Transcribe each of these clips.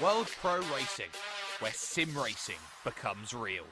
World Pro Racing, where sim racing becomes real.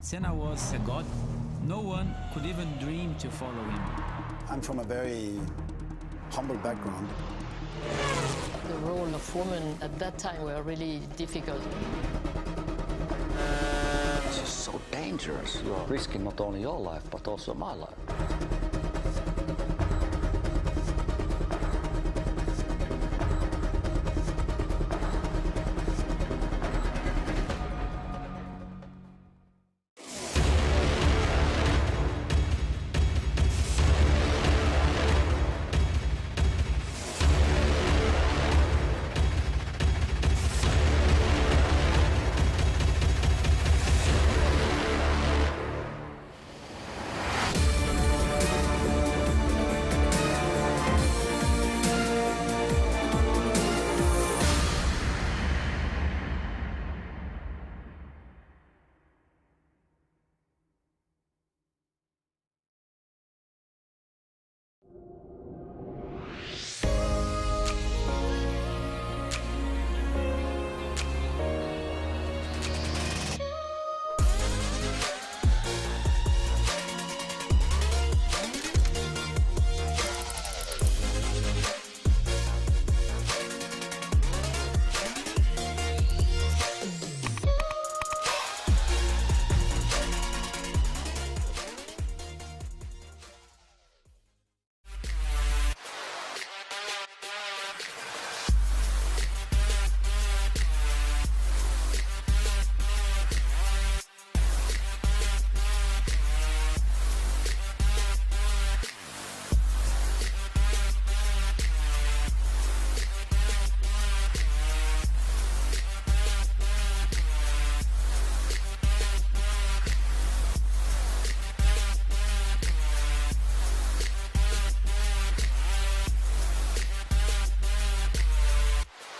Senna was a god. No one could even dream to follow him. I'm from a very humble background. The role of women at that time were really difficult. It's just so dangerous. You are risking not only your life, but also my life.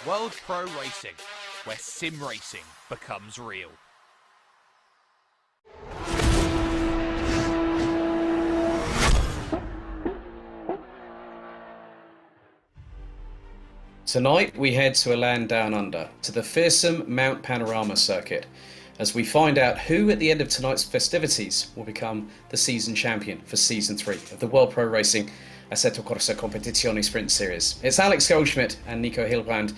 World Pro Racing, where sim racing becomes real. Tonight we head to a land down under, to the fearsome Mount Panorama circuit, as we find out who at the end of tonight's festivities will become the season champion for Season 3 of the World Pro Racing Assetto Corsa Competizione Sprint Series. It's Alex Goldschmidt and Nico Hilbrand.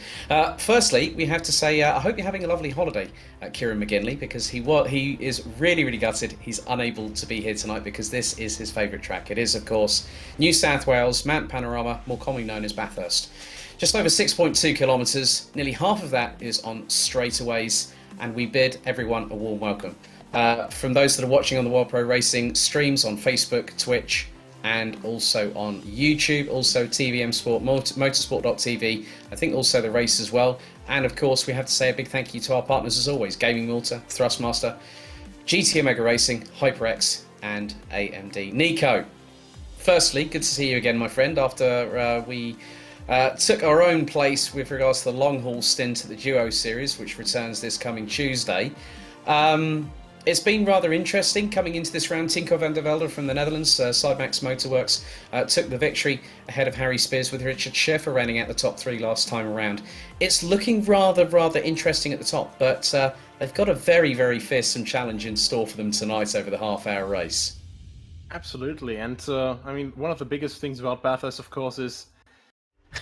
Firstly, we have to say I hope you're having a lovely holiday, Kieran McGinley, because he is really gutted he's unable to be here tonight because this is his favourite track. It is, of course, New South Wales, Mount Panorama, more commonly known as Bathurst. Just over 6.2 kilometres, nearly half of that is on straightaways, and we bid everyone a warm welcome. From those that are watching on the World Pro Racing streams on Facebook, Twitch, and also on YouTube, also TVM Sport, motorsport.tv, I think also the race as well. And of course, we have to say a big thank you to our partners as always, Gaming Malta, Thrustmaster, GT Omega Racing, HyperX, and AMD. Nico, firstly, good to see you again, my friend, after we took our own place with regards to the long haul stint at the Duo Series, which returns this coming Tuesday. It's been rather interesting coming into this round. Tinko van der Velde from the Netherlands, Sidemax Motorworks, took the victory ahead of Harry Spears, with Richard Schaeffer running out the top three last time around. It's looking rather interesting at the top, but they've got a very fearsome challenge in store for them tonight over the half-hour race. Absolutely, and I mean, one of the biggest things about Bathurst, of course, is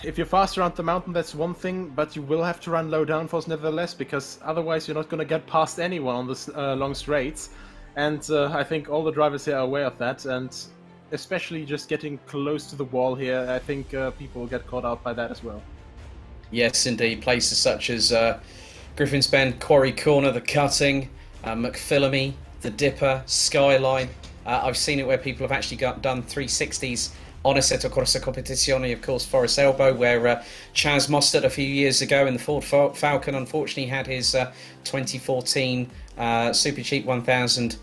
if you're fast around the mountain, that's one thing, but you will have to run low downforce nevertheless, because otherwise you're not going to get past anyone on the long straights. And I think all the drivers here are aware of that, and especially just getting close to the wall here, I think people will get caught out by that as well. Yes, indeed. Places such as Griffin's Bend, Quarry Corner, the Cutting, McPhillamy, the Dipper, Skyline. I've seen it where people have actually done 360s on Assetto Corsa Competizione, of course, Forest Elbow, where Chaz Mostert a few years ago in the Ford Falcon unfortunately had his 2014 Super Cheap 1000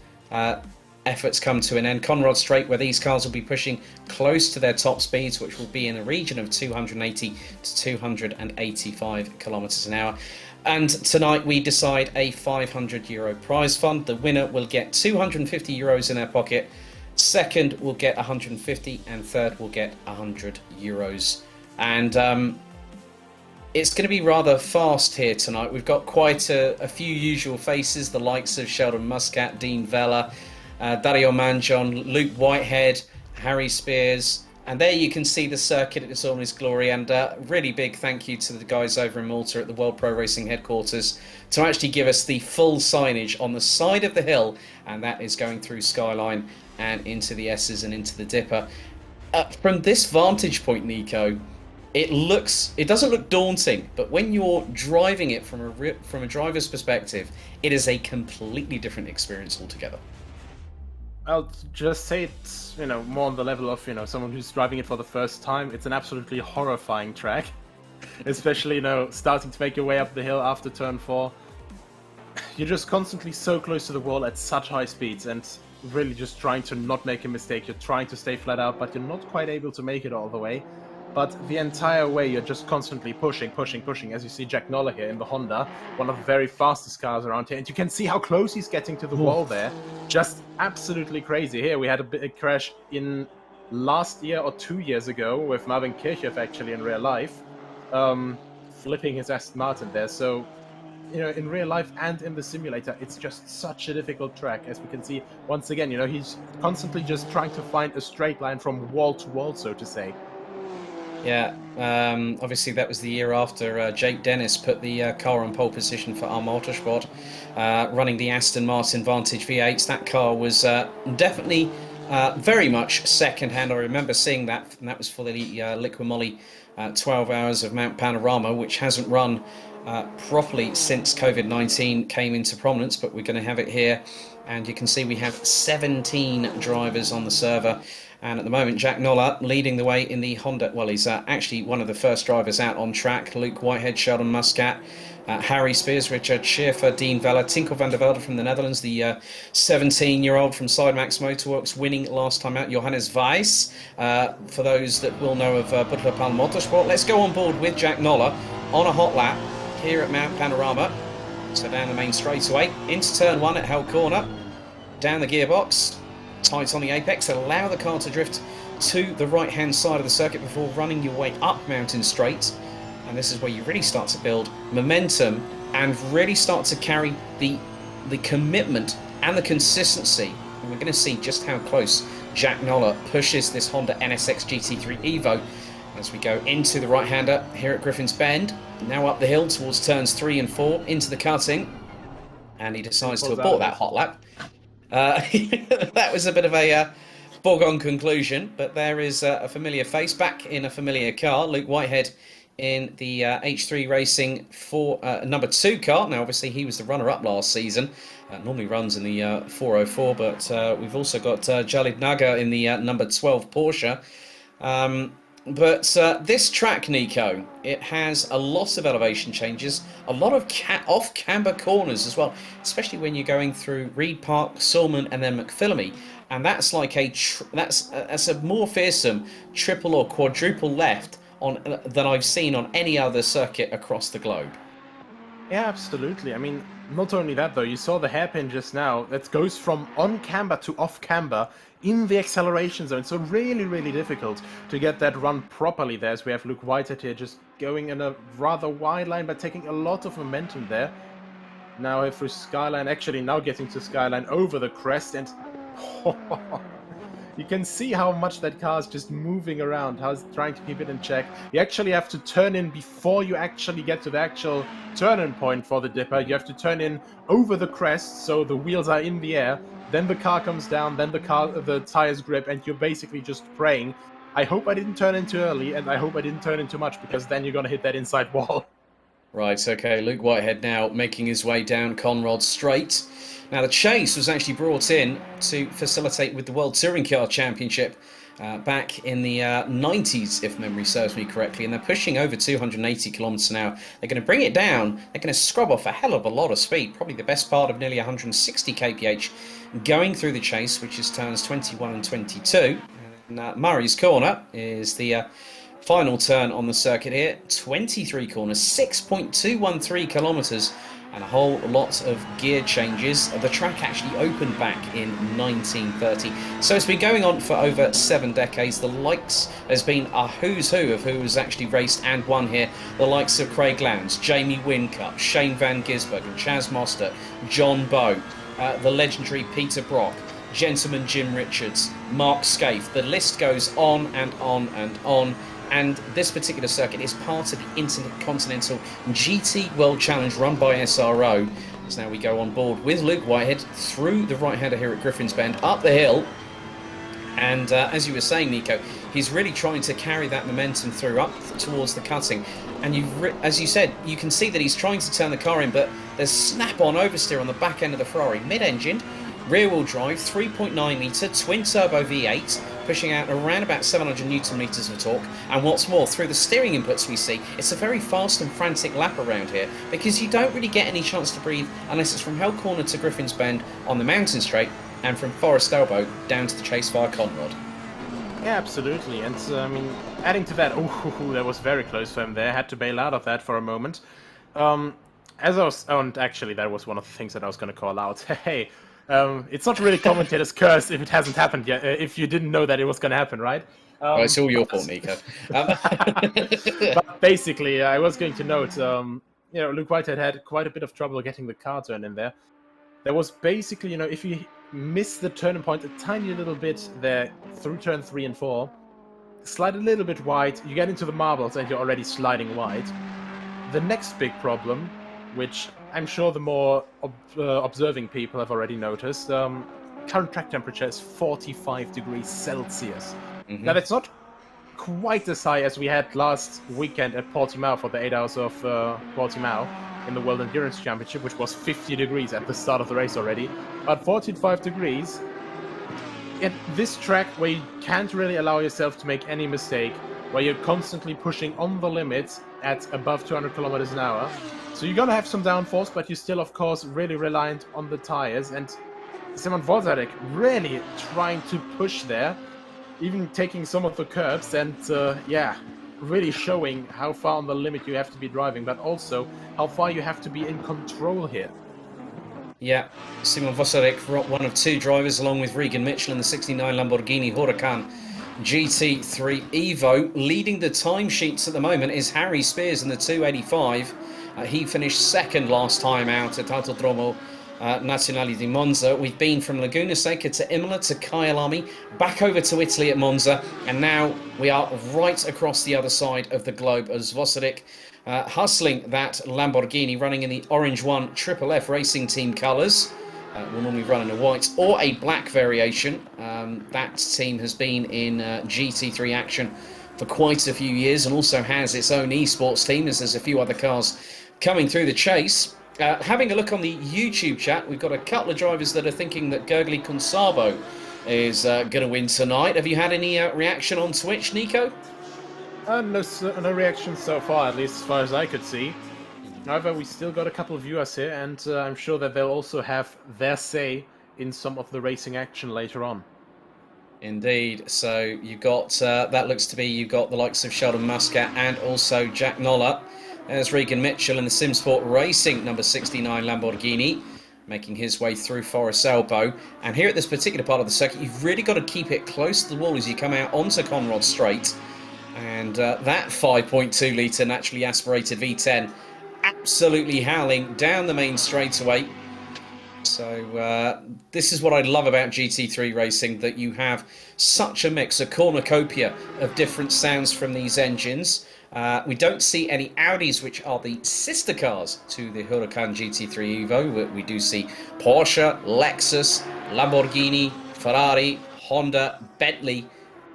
efforts come to an end. Conrod Straight, where these cars will be pushing close to their top speeds, which will be in the region of 280 to 285 kilometres an hour. And tonight we decide a €500 prize fund. The winner will get €250 in their pocket. Second will get 150, and third will get €100. And it's going to be rather fast here tonight. We've got quite a few usual faces, the likes of Sheldon Muscat, Dean Vella, Dario Manjon, Luke Whitehead, Harry Spears. And there you can see the circuit in its all its glory. And really big thank you to the guys over in Malta at the World Pro Racing headquarters to actually give us the full signage on the side of the hill. And that is going through Skyline and into the S's and into the Dipper. From this vantage point, Nico, it doesn't look daunting, but when you're driving it from a driver's perspective, it is a completely different experience altogether. I'll just say it's, more on the level of, someone who's driving it for the first time. It's an absolutely horrifying track, especially, starting to make your way up the hill after turn 4. You're just constantly so close to the wall at such high speeds, and really just trying to not make a mistake. You're trying to stay flat out, but you're not quite able to make it all the way. But the entire way, you're just constantly pushing. As you see Jack Noller here in the Honda, one of the very fastest cars around here. And you can see how close he's getting to the wall there. Just absolutely crazy. Here we had a big crash in last year or 2 years ago with Marvin Kirchhoff actually in real life, flipping his Aston Martin there. So, in real life and in the simulator, it's just such a difficult track. As we can see, once again, he's constantly just trying to find a straight line from wall to wall, so to say. Yeah, obviously that was the year after Jake Dennis put the car on pole position for our Motorsport, running the Aston Martin Vantage V8s. That car was definitely very much second-hand. I remember seeing that, and that was for the Liqui Moly 12 Hours of Mount Panorama, which hasn't run properly since COVID-19 came into prominence, but we're going to have it here. And you can see we have 17 drivers on the server. And at the moment, Jack Noller leading the way in the Honda. Well, he's actually one of the first drivers out on track. Luke Whitehead, Sheldon Muscat, Harry Spears, Richard Schaeffer, Dean Vella, Tinko van der Velde from the Netherlands, the 17-year-old from Sidemax Motorworks, winning last time out, Johannes Weiss. For those that will know of Butler Motorsport, let's go on board with Jack Noller on a hot lap here at Mount Panorama. So down the main straightaway, into turn 1 at Hell Corner, down the gearbox, tight on the apex, allow the car to drift to the right-hand side of the circuit before running your way up Mountain Straight. And this is where you really start to build momentum and really start to carry the commitment and the consistency. And we're going to see just how close Jack Noller pushes this Honda NSX GT3 Evo as we go into the right-hander here at Griffin's Bend. Now up the hill towards turns 3 and 4 into the cutting, and he decides to abort that hot lap. That was a bit of a foregone conclusion, but there is a familiar face back in a familiar car. Luke Whitehead in the H3 Racing for number 2 car. Now obviously he was the runner-up last season, normally runs in the 404, but we've also got Jalid Nagar in the number 12 Porsche. But this track, Nico, it has a lot of elevation changes, a lot of off-camber corners as well, especially when you're going through Reed Park, Sulman, and then McPhillamy, and that's like that's a more fearsome triple or quadruple left than I've seen on any other circuit across the globe. Yeah, absolutely. I mean, not only that though, you saw the hairpin just now that goes from on camber to off camber in the acceleration zone. So really, really difficult to get that run properly there, as we have Luke Whitehead here just going in a rather wide line, but taking a lot of momentum there. Now through Skyline, actually now getting to Skyline over the crest, and you can see how much that car is just moving around, how it's trying to keep it in check. You actually have to turn in before you actually get to the actual turn-in point for the dipper. You have to turn in over the crest, so the wheels are in the air. Then the car comes down, then the tires grip, and you're basically just praying, I hope I didn't turn in too early, and I hope I didn't turn in too much, because then you're going to hit that inside wall. Right, okay, Luke Whitehead now making his way down Conrod Straight. Now the chase was actually brought in to facilitate with the World Touring Car Championship back in the 90s, if memory serves me correctly, and they're pushing over 280 kilometers an hour. They're going to bring it down, they're going to scrub off a hell of a lot of speed, probably the best part of nearly 160 kph going through the chase, which is turns 21 and 22. And Murray's Corner is the final turn on the circuit here, 23 corners, 6.213 kilometers, and a whole lot of gear changes. The track actually opened back in 1930, so it's been going on for over 7 decades. There's been a who's who of who has actually raced and won here. The likes of Craig Lowndes, Jamie Whincup, Shane Van Gisbergen, Chaz Mostert, John Bowe, the legendary Peter Brock, Gentleman Jim Richards, Mark Scaife. The list goes on and on and on. And this particular circuit is part of the Intercontinental GT World Challenge run by SRO. So now we go on board with Luke Whitehead through the right-hander here at Griffin's Bend, up the hill. And as you were saying, Nico, he's really trying to carry that momentum through up towards the cutting. And as you said, you can see that he's trying to turn the car in, but there's snap-on oversteer on the back end of the Ferrari, mid-engined, rear-wheel drive, 3.9 litre, twin-turbo V8, pushing out around about 700 newton meters of torque. And what's more, through the steering inputs we see, it's a very fast and frantic lap around here, because you don't really get any chance to breathe unless it's from Hell Corner to Griffin's Bend on the Mountain Straight, and from Forest Elbow down to the chase via Conrod. Yeah, absolutely. And I mean, adding to that, that was very close for him there. Had to bail out of that for a moment. And actually, that was one of the things that I was going to call out. Hey, it's not really commentator's curse if it hasn't happened yet. If you didn't know that it was going to happen, right? Well, it's all your fault, Nico. But basically, I was going to note, Luke Whitehead had quite a bit of trouble getting the car turned in there. There was basically, if you miss the turning point a tiny little bit there through turn 3 and 4, slide a little bit wide, you get into the marbles and you're already sliding wide. The next big problem, which I'm sure the more observing people have already noticed, current track temperature is 45 degrees Celsius. Now that's not quite as high as we had last weekend at Portimao for the 8 hours of Portimao in the World Endurance Championship, which was 50 degrees at the start of the race already. But 45 degrees at this track where you can't really allow yourself to make any mistake, where you're constantly pushing on the limits at above 200 kilometers an hour. So you're going to have some downforce, but you're still, of course, really reliant on the tires. And Simon Wozarek really trying to push there, even taking some of the curbs. And yeah, really showing how far on the limit you have to be driving, but also how far you have to be in control here. Yeah, Simon Vosarek, one of two drivers, along with Regan Mitchell in the 69 Lamborghini Huracan GT3 Evo. Leading the timesheets at the moment is Harry Spears in the 285. He finished second last time out at Autodromo Nazionale di Monza. We've been from Laguna Seca to Imola to Kyalami, back over to Italy at Monza, and now we are right across the other side of the globe as Vosarek hustling that Lamborghini, running in the Orange One Triple F Racing Team colours. Will normally run in a white or a black variation. That team has been in GT3 action for quite a few years, and also has its own esports team, as there's a few other cars coming through the chase. Having a look on the YouTube chat, we've got a couple of drivers that are thinking that Gergely Consabo is going to win tonight. Have you had any reaction on Twitch, Nico? No reaction so far, at least as far as I could see. However, we still got a couple of viewers here, and I'm sure that they'll also have their say in some of the racing action later on. Indeed. So you've got, that looks to be, you've got the likes of Sheldon Muscat and also Jack Noller. There's Regan Mitchell in the SimSport Racing number 69 Lamborghini, making his way through Forest Elbow. And here at this particular part of the circuit, you've really got to keep it close to the wall as you come out onto Conrod Straight. And that 5.2 litre naturally aspirated V10 absolutely howling down the main straightaway. So this is what I love about GT3 racing, that you have such a mix, a cornucopia of different sounds from these engines. We don't see any Audis, which are the sister cars to the Huracan GT3 Evo. We do see Porsche, Lexus, Lamborghini, Ferrari, Honda, Bentley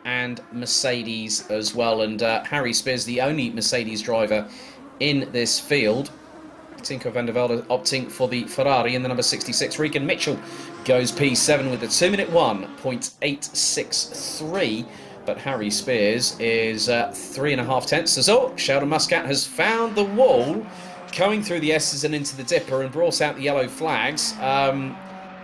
and Mercedes as well. And Harry Spears, the only Mercedes driver in this field. Tinko van der Velde opting for the Ferrari in the number 66. Regan Mitchell goes P7 with a 2-minute 1.863. But Harry Spears is 3.5 tenths. So Sheldon Muscat has found the wall, going through the S's and into the dipper, and brought out the yellow flags.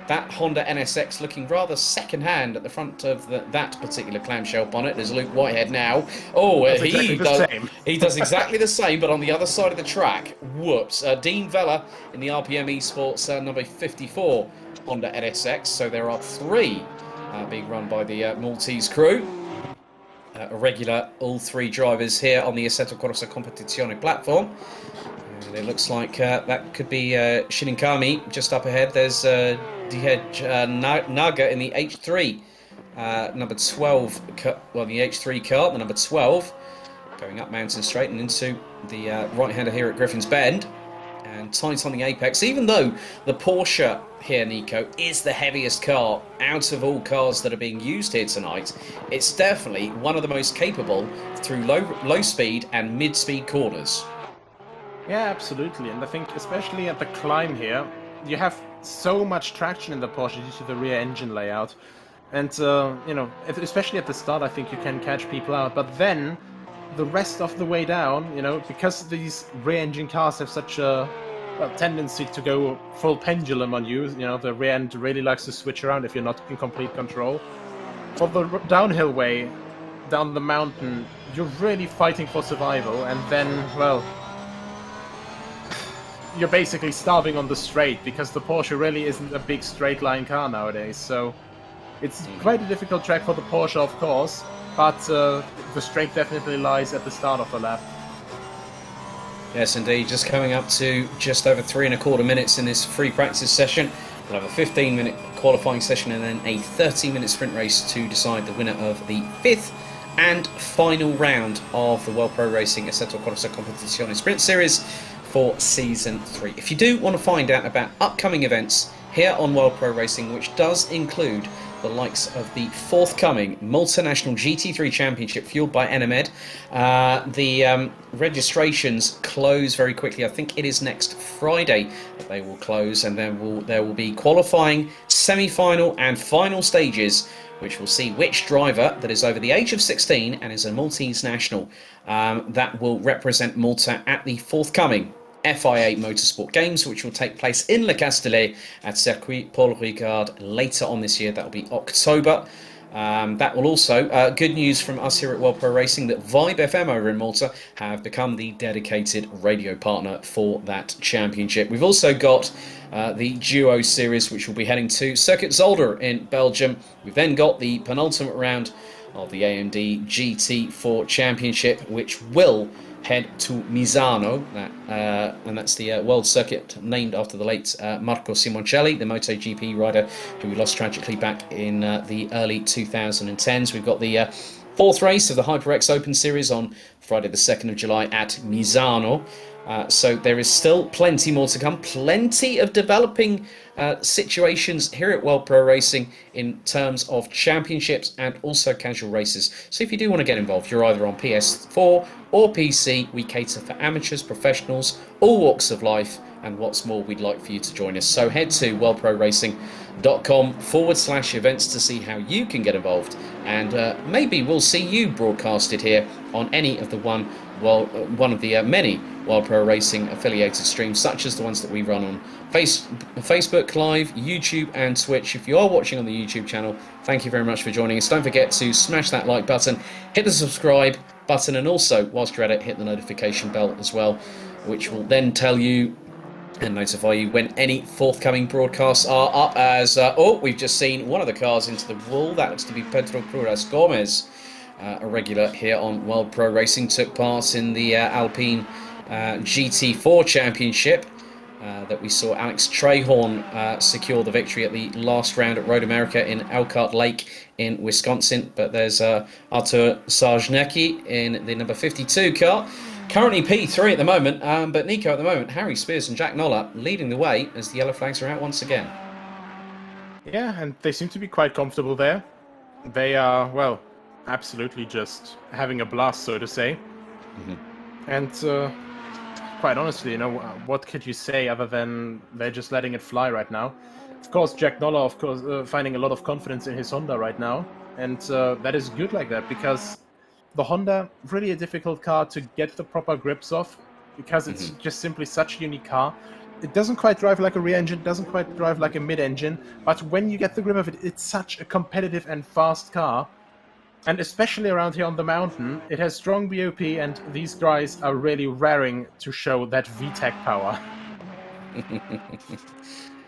That Honda NSX looking rather second-hand at the front of that particular clamshell bonnet. There's Luke Whitehead now. Oh, he does exactly the same, but on the other side of the track. Whoops. Dean Vella in the RPM Esports number 54 Honda NSX. So there are three being run by the Maltese crew. A regular, all three drivers here on the Assetto Corsa Competizione platform. And it looks like that could be Shininkami just up ahead. There's Dihej Naga in the H3 number 12, well, the H3 car, the number 12, going up Mountain Straight and into the right-hander here at Griffin's Bend. And tight on the apex, even though the Porsche here, Nico, is the heaviest car out of all cars that are being used here tonight. It's definitely one of the most capable through low speed and mid-speed corners. Yeah, absolutely. And I think especially at the climb here, you have so much traction in the Porsche due to the rear engine layout. And, you know, especially at the start, I think you can catch people out. But then, the rest of the way down, you know, because these rear engine cars have such a tendency to go full pendulum on you, you know, the rear end really likes to switch around if you're not in complete control. For the downhill way, down the mountain, you're really fighting for survival, and then, well, you're basically starving on the straight, because the Porsche really isn't a big straight line car nowadays, so it's quite a difficult track for the Porsche, of course, but the strength definitely lies at the start of the lap. Yes, indeed. Just coming up to just over 3.25 minutes in this free practice session. We'll have a 15-minute qualifying session and then a 30-minute sprint race to decide the winner of the 5th and final round of the World Pro Racing Assetto Corsa Competizione Sprint Series for Season 3. If you do want to find out about upcoming events here on World Pro Racing, which does include the likes of the forthcoming Multinational GT3 Championship fueled by Enemed. The registrations close very quickly. I think it is next Friday that they will close, and then there will be qualifying, semi-final and final stages, which will see which driver that is over the age of 16 and is a Maltese national that will represent Malta at the forthcoming FIA Motorsport Games, which will take place in Le Castellet at Circuit Paul Ricard later on this year. That will be October. That will also, good news from us here at World Pro Racing, that Vibe FM over in Malta have become the dedicated radio partner for that championship. We've also got the Duo Series, which will be heading to Circuit Zolder in Belgium. We've then got the penultimate round of the AMD GT4 Championship, which will head to Misano, and that's the world circuit named after the late Marco Simoncelli, the MotoGP rider who we lost tragically back in the early 2010s. We've got the fourth race of the HyperX Open Series on Friday the 2nd of July at Misano. So there is still plenty more to come, plenty of developing situations here at World Pro Racing in terms of championships and also casual races. So if you do want to get involved, you're either on PS4 or PC. We cater for amateurs, professionals, all walks of life, and what's more, we'd like for you to join us. So head to worldproracing.com/events to see how you can get involved, and maybe we'll see you broadcasted here on any of the one of the many World Pro Racing affiliated streams, such as the ones that we run on Facebook Live, YouTube and Twitch. If you are watching on the YouTube channel, thank you very much for joining us. Don't forget to smash that like button, hit the subscribe button, and also, whilst you're at it, hit the notification bell as well, which will then tell you and notify you when any forthcoming broadcasts are up. As we've just seen one of the cars into the wall. That looks to be Pedro Cruz Gomez, a regular here on World Pro Racing, took part in the Alpine GT4 Championship that we saw Alex Trehorn secure the victory at the last round at Road America in Elkhart Lake in Wisconsin. But there's Artur Sarznecki in the number 52 car, currently P3 at the moment. But Nico, at the moment, Harry Spears and Jack Nolla leading the way as the yellow flags are out once again. Yeah, and they seem to be quite comfortable there. They are, well, absolutely just having a blast, so to say. And quite honestly, you know, what could you say other than they're just letting it fly right now? Of course, Jack Nolla, of course, finding a lot of confidence in his Honda right now, and that is good like that, because the Honda, really a difficult car to get the proper grips off, because it's just simply such a unique car. It doesn't quite drive like a rear engine, doesn't quite drive like a mid-engine, but when you get the grip of it, it's such a competitive and fast car. And especially around here on the mountain, it has strong BOP, and these guys are really raring to show that VTEC power.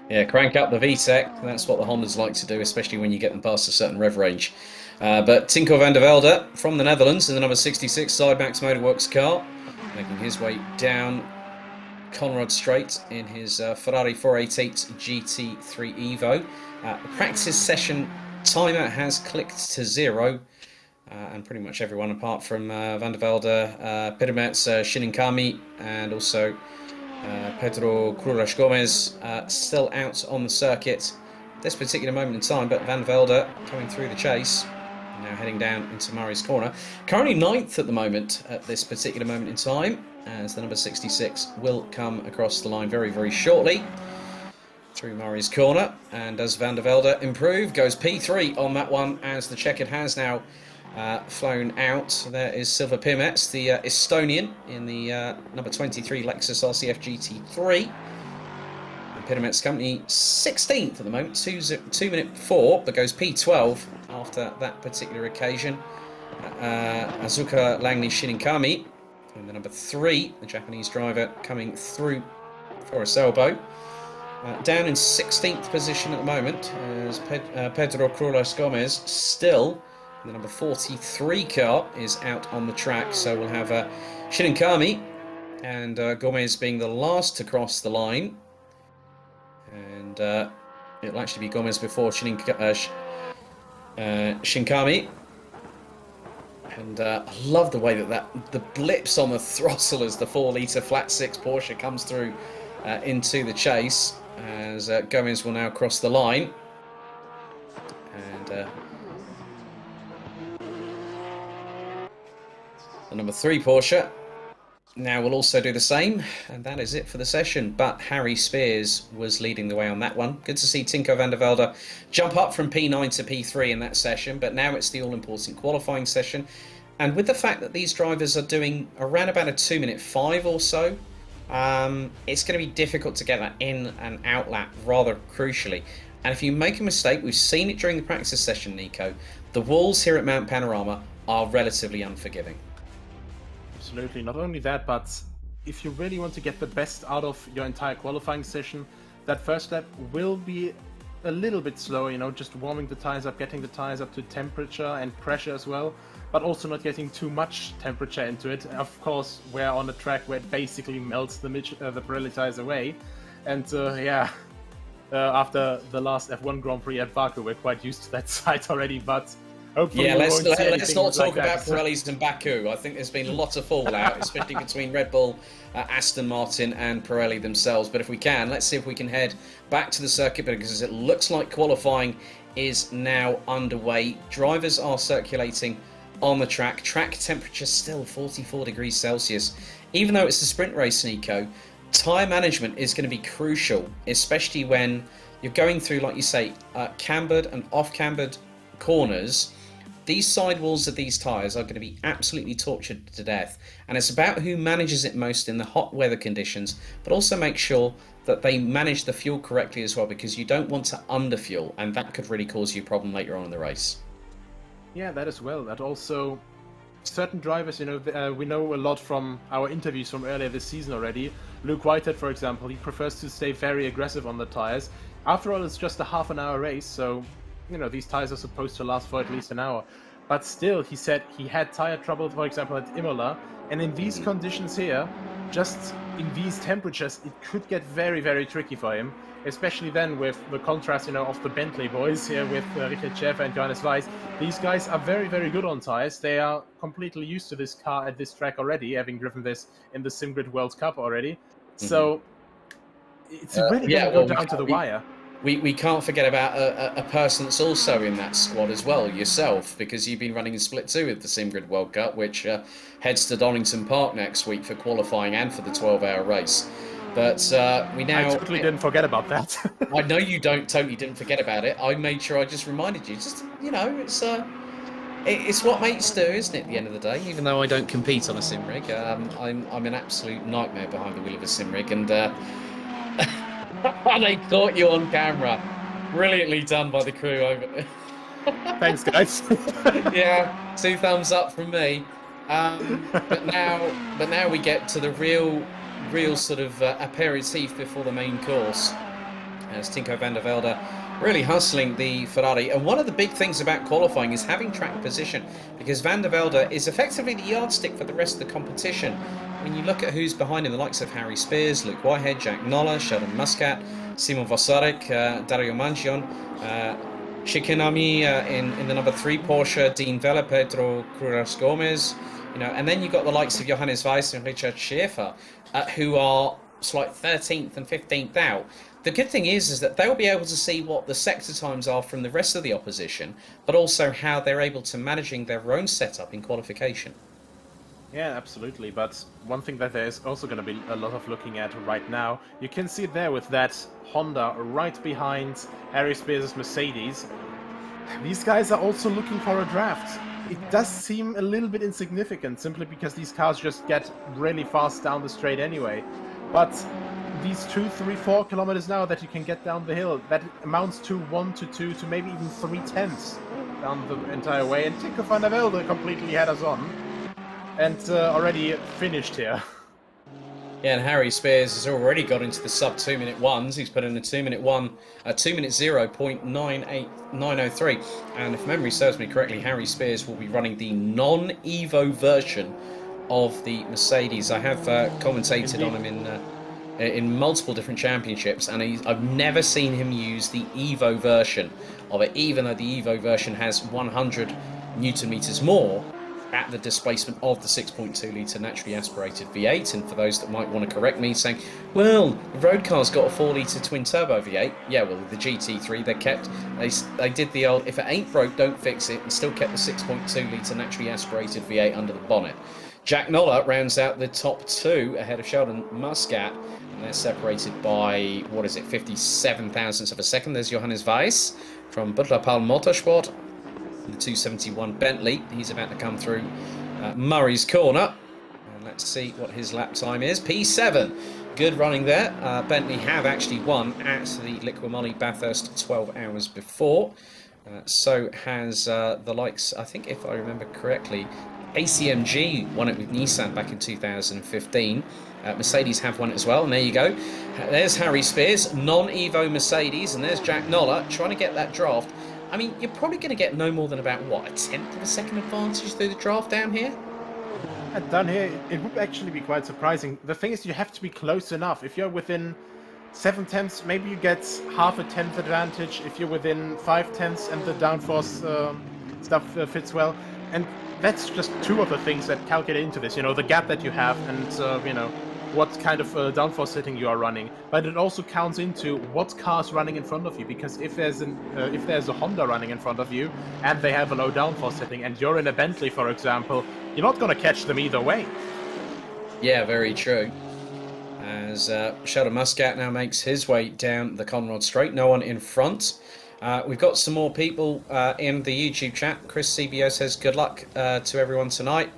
Yeah, crank up the VTEC. That's what the Hondas like to do, especially when you get them past a certain rev range. But Tinko van der Velde from the Netherlands in the number 66 Sidemax Motorworks car, making his way down Conrad Straight in his Ferrari 488 GT3 Evo. The practice session timer has clicked to 0. And pretty much everyone apart from Van der Velde, Pyrmets, Shininkami, and also Pedro Cruz Gomez still out on the circuit at this particular moment in time. But Van der Velde coming through the chase, now heading down into Murray's corner. Currently 9th at the moment at this particular moment in time, as the number 66 will come across the line very, very shortly through Murray's corner. And does Van der Velde improve? Goes P3 on that one, as the checkered has now flown out. There is Silva Pimets, the Estonian, in the number 23 Lexus RCF GT3. And Pimets company 16th at the moment, 2 minute 4, but goes P12 after that particular occasion. Azuka Langley Shininkami, in the number 3, the Japanese driver, coming through for a sailboat. Down in 16th position at the moment as Pedro Cruz Gomez, still the number 43 car, is out on the track. So we'll have Shininkami and Gomez being the last to cross the line. And it'll actually be Gomez before Shininkami. And I love the way that the blips on the throttle as the 4-litre flat 6 Porsche comes through into the chase, as Gomez will now cross the line. And the number 3 Porsche now will also do the same, and that is it for the session. But Harry Spears was leading the way on that one. Good to see Tinko van der Velde jump up from P9 to P3 in that session, but now it's the all-important qualifying session. And with the fact that these drivers are doing around about a 2 minute 5 or so, it's going to be difficult to get that in and out lap rather crucially. And if you make a mistake, we've seen it during the practice session, Nico, the walls here at Mount Panorama are relatively unforgiving. Absolutely. Not only that, but if you really want to get the best out of your entire qualifying session, that first lap will be a little bit slower, you know, just warming the tires up, getting the tires up to temperature and pressure as well, but also not getting too much temperature into it. Of course, we're on a track where it basically melts the Pirelli tires away. And after the last F1 Grand Prix at Baku, we're quite used to that side already, but hopefully let's not talk about Pirellis and Baku. I think there's been lots of fallout, especially between Red Bull, Aston Martin and Pirelli themselves. But if we can, let's see if we can head back to the circuit, because it looks like qualifying is now underway. Drivers are circulating on the track. Track temperature still 44 degrees Celsius. Even though it's a sprint race, Nico, tyre management is going to be crucial, especially when you're going through, like you say, cambered and off-cambered corners. These sidewalls of these tyres are going to be absolutely tortured to death, and it's about who manages it most in the hot weather conditions, but also make sure that they manage the fuel correctly as well, because you don't want to underfuel, and that could really cause you a problem later on in the race. Yeah, that as well. That also, certain drivers, you know, we know a lot from our interviews from earlier this season already. Luke Whitehead, for example, he prefers to stay very aggressive on the tires. After all, it's just a half-an-hour race, so, you know, these tires are supposed to last for at least an hour. But still, he said he had tire trouble, for example, at Imola, and in these conditions here, just in these temperatures, it could get very, very tricky for him. Especially then with the contrast, you know, of the Bentley boys here with Richard Schäfer and Johannes Weiss. These guys are very, very good on tires. They are completely used to this car at this track already, having driven this in the SimGrid World Cup already. So it's really going to go down to the wire. We can't forget about a person that's also in that squad as well, yourself, because you've been running in Split 2 of the SimGrid World Cup, which heads to Donington Park next week for qualifying and for the 12-hour race. But we now... I totally didn't forget about that. I know you totally didn't forget about it. I made sure I just reminded you. Just, you know, it's what mates do, isn't it, at the end of the day? Even though I don't compete on a sim rig, I'm an absolute nightmare behind the wheel of a sim rig. And they caught you on camera. Brilliantly done by the crew over. Thanks, guys. Yeah, 2 thumbs up from me. But now we get to the real sort of aperitif before the main course, as Tinko van der Velde really hustling the Ferrari. And one of the big things about qualifying is having track position, because van der Velde is effectively the yardstick for the rest of the competition. When you look at who's behind him, the likes of Harry Spears, Luke Whitehead, Jack Noller, Sheldon Muscat, Simon Vosarik, Dario Mangion, Shikinami in the number 3 Porsche, Dean Vella, Pedro Cruz Gomez, you know, and then you've got the likes of Johannes Weiss and Richard Schäfer, who are like 13th and 15th out. The good thing is that they'll be able to see what the sector times are from the rest of the opposition, but also how they're able to managing their own setup in qualification. Yeah, absolutely. But one thing that there is also going to be a lot of looking at right now, you can see there with that Honda right behind Harry Spears' Mercedes. These guys are also looking for a draft. It does seem a little bit insignificant, simply because these cars just get really fast down the straight anyway. But these 2, 3, 4 kilometers now that you can get down the hill, that amounts to 1 to 2 to maybe even 3/10 down the entire way. And Tinko van der Velde completely had us on and already finished here. Yeah, and Harry Spears has already got into the sub 2-minute ones. He's put in a 2-minute 0.903. And if memory serves me correctly, Harry Spears will be running the non-Evo version of the Mercedes. I have commentated on him in multiple different championships, and I've never seen him use the Evo version of it, even though the Evo version has 100 Newton meters more at the displacement of the 6.2 litre naturally aspirated V8. And for those that might want to correct me, saying, well, the road car's got a 4 litre twin turbo V8. Yeah, well, the GT3 they did the old if it ain't broke don't fix it, and still kept the 6.2 litre naturally aspirated V8 under the bonnet. Jack Noller rounds out the top 2 ahead of Sheldon Muscat, and they're separated by, what is it, 57 thousandths of a second. There's Johannes Weiss from Butler Palm Motorsport, the 271 Bentley. He's about to come through Murray's corner, and let's see what his lap time is. P7. good running there. Bentley have actually won at the Liqui Bathurst 12 hours before. So has the likes, I think if I remember correctly, ACMG won it with Nissan back in 2015. Mercedes have won it as well, and there you go. There's Harry Spears, non-Evo Mercedes, and there's Jack Noller trying to get that draft. I mean, you're probably going to get no more than about, what, a tenth of a second advantage through the draft down here? And down here, it would actually be quite surprising. The thing is, you have to be close enough. If you're within 7/10, maybe you get half a tenth advantage. If you're within 5/10 and the downforce stuff fits well. And that's just two of the things that calculate into this. You know, the gap that you have and, you know, what kind of downforce setting you are running. But it also counts into what car's running in front of you. Because if there's a Honda running in front of you and they have a low downforce setting and you're in a Bentley, for example, you're not going to catch them either way. Yeah, very true. As Sheldon Muscat now makes his way down the Conrod Straight. No one in front. We've got some more people in the YouTube chat. Chris CBO says good luck to everyone tonight.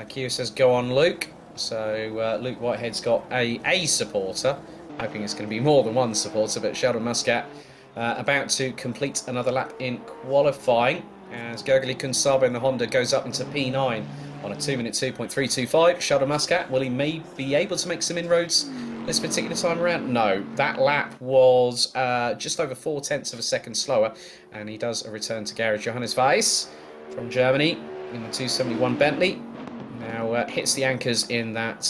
Q says go on Luke. So Luke Whitehead's got a supporter. Hoping it's going to be more than one supporter. But Sheldon Muscat about to complete another lap in qualifying. As Gergely Kunsaba in the Honda goes up into P9 on a 2-minute 2.325. Sheldon Muscat, will he may be able to make some inroads this particular time around? No, that lap was just over 0.4 of a second slower, and he does a return to garage. Johannes Weiss from Germany in the 271 Bentley now hits the anchors in that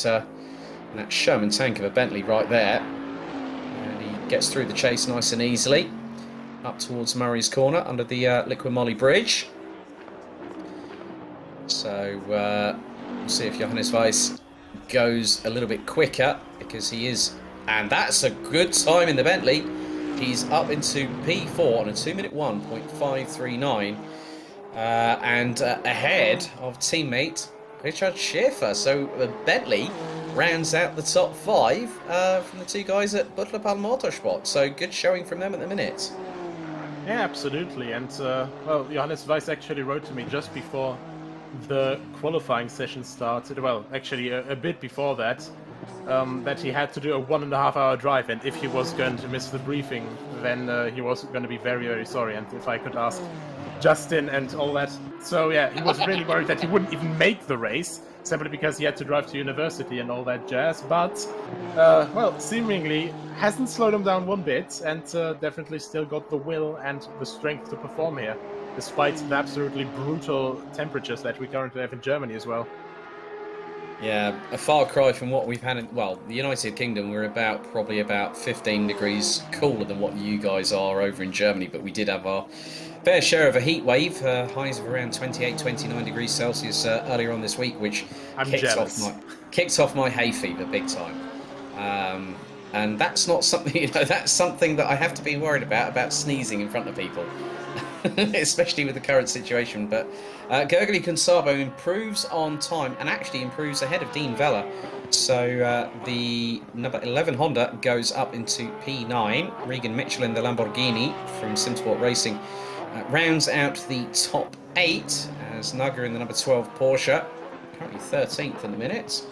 Sherman tank of a Bentley right there, and he gets through the chase nice and easily up towards Murray's Corner under the Liquid Moly Bridge. So we'll see if Johannes Weiss goes a little bit quicker, because he is, and that's a good time in the Bentley. He's up into P4 on a 2-minute 1.539 and ahead of teammate Richard Schaefer. So the Bentley rounds out the top 5 from the two guys at Butler Palm Motorsport. So good showing from them at the minute. Yeah, absolutely. And well, Johannes Weiss actually wrote to me just before the qualifying session started, well, actually a bit before that, that he had to do a 1.5-hour drive, and if he was going to miss the briefing, then he was going to be very, very sorry. And if I could ask Justin and all that. So yeah, he was really worried that he wouldn't even make the race, simply because he had to drive to university and all that jazz. But, well, seemingly hasn't slowed him down one bit, and definitely still got the will and the strength to perform here, despite the absolutely brutal temperatures that we currently have in Germany as well. Yeah, a far cry from what we've had in, well, the United Kingdom. We're probably about 15 degrees cooler than what you guys are over in Germany, but we did have our fair share of a heat wave, highs of around 28, 29 degrees Celsius earlier on this week, which kicked off my hay fever big time. And that's not something, you know, that's something that I have to be worried about sneezing in front of people. Especially with the current situation. But Gergely Kunsabo improves on time and actually improves ahead of Dean Vella. So the number 11 Honda goes up into P9. Regan Mitchell in the Lamborghini from Simsport Racing rounds out the top 8 as Nugger in the number 12 Porsche, currently 13th in the minute.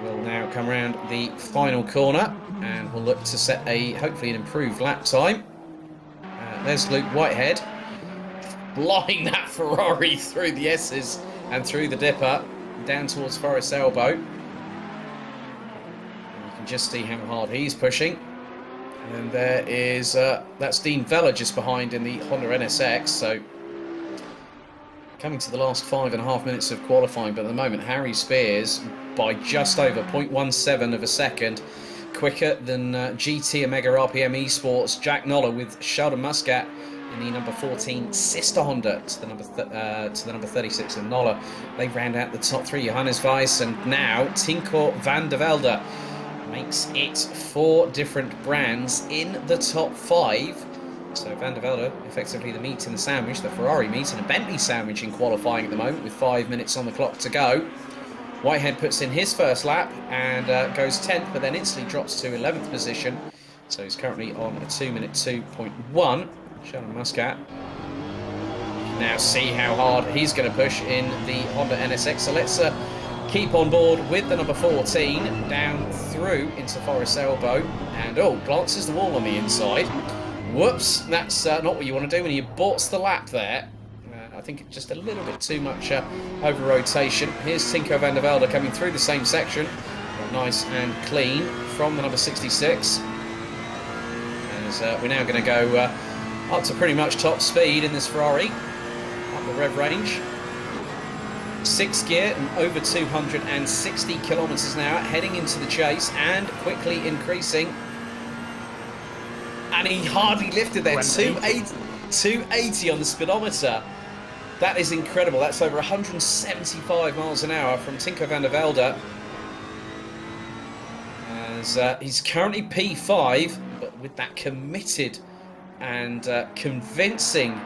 Will now come around the final corner and will look to set hopefully an improved lap time. There's Luke Whitehead flying that Ferrari through the S's and through the dipper down towards Forest Elbow. And you can just see how hard he's pushing. And there is that's Dean Vella just behind in the Honda NSX. So coming to the last 5.5 minutes of qualifying, but at the moment Harry Spears by just over 0.17 of a second. Quicker than GT Omega RPM Esports Jack Noller, with Sheldon Muscat in the number 14 sister Honda to the number 36 of Noller. They round out the top 3. Johannes Weiss and now Tinko van der Velde makes it 4 different brands in the top 5. So Van der Velde effectively the meat in the sandwich, the Ferrari meat and a Bentley sandwich in qualifying at the moment with 5 minutes on the clock to go. Whitehead puts in his first lap and goes 10th, but then instantly drops to 11th position. So he's currently on a 2-minute 2.1. Sheldon Muscat. Now see how hard he's going to push in the Honda NSX. So let's keep on board with the number 14 down through into Forest Elbow. And glances the wall on the inside. Whoops, that's not what you want to do when he aborts the lap there. I think it's just a little bit too much over rotation. Here's Tinko van der Velde coming through the same section. Nice and clean from the number 66. As we're now going to go up to pretty much top speed in this Ferrari. Up the rev range. 6th gear and over 260 kilometres an hour, heading into the chase and quickly increasing. And he hardly lifted there. 280 on the speedometer. That is incredible. That's over 175 miles an hour from Tinko van der Velde. As he's currently P5, but with that committed and convincing.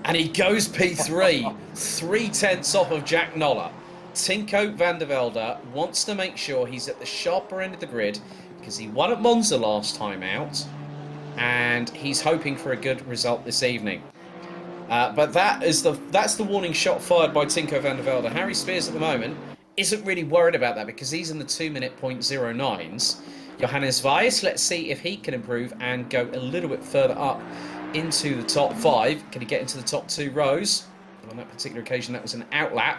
And he goes P3, 3/10 off of Jack Noller. Tinko van der Velde wants to make sure he's at the sharper end of the grid because he won at Monza last time out, and he's hoping for a good result this evening. But that's the warning shot fired by Tinko van der Velde. Harry Spears at the moment isn't really worried about that because he's in the 2-minute .09s. Johannes Weiss, let's see if he can improve and go a little bit further up into the top 5. Can he get into the top 2 rows? On that particular occasion, that was an outlap.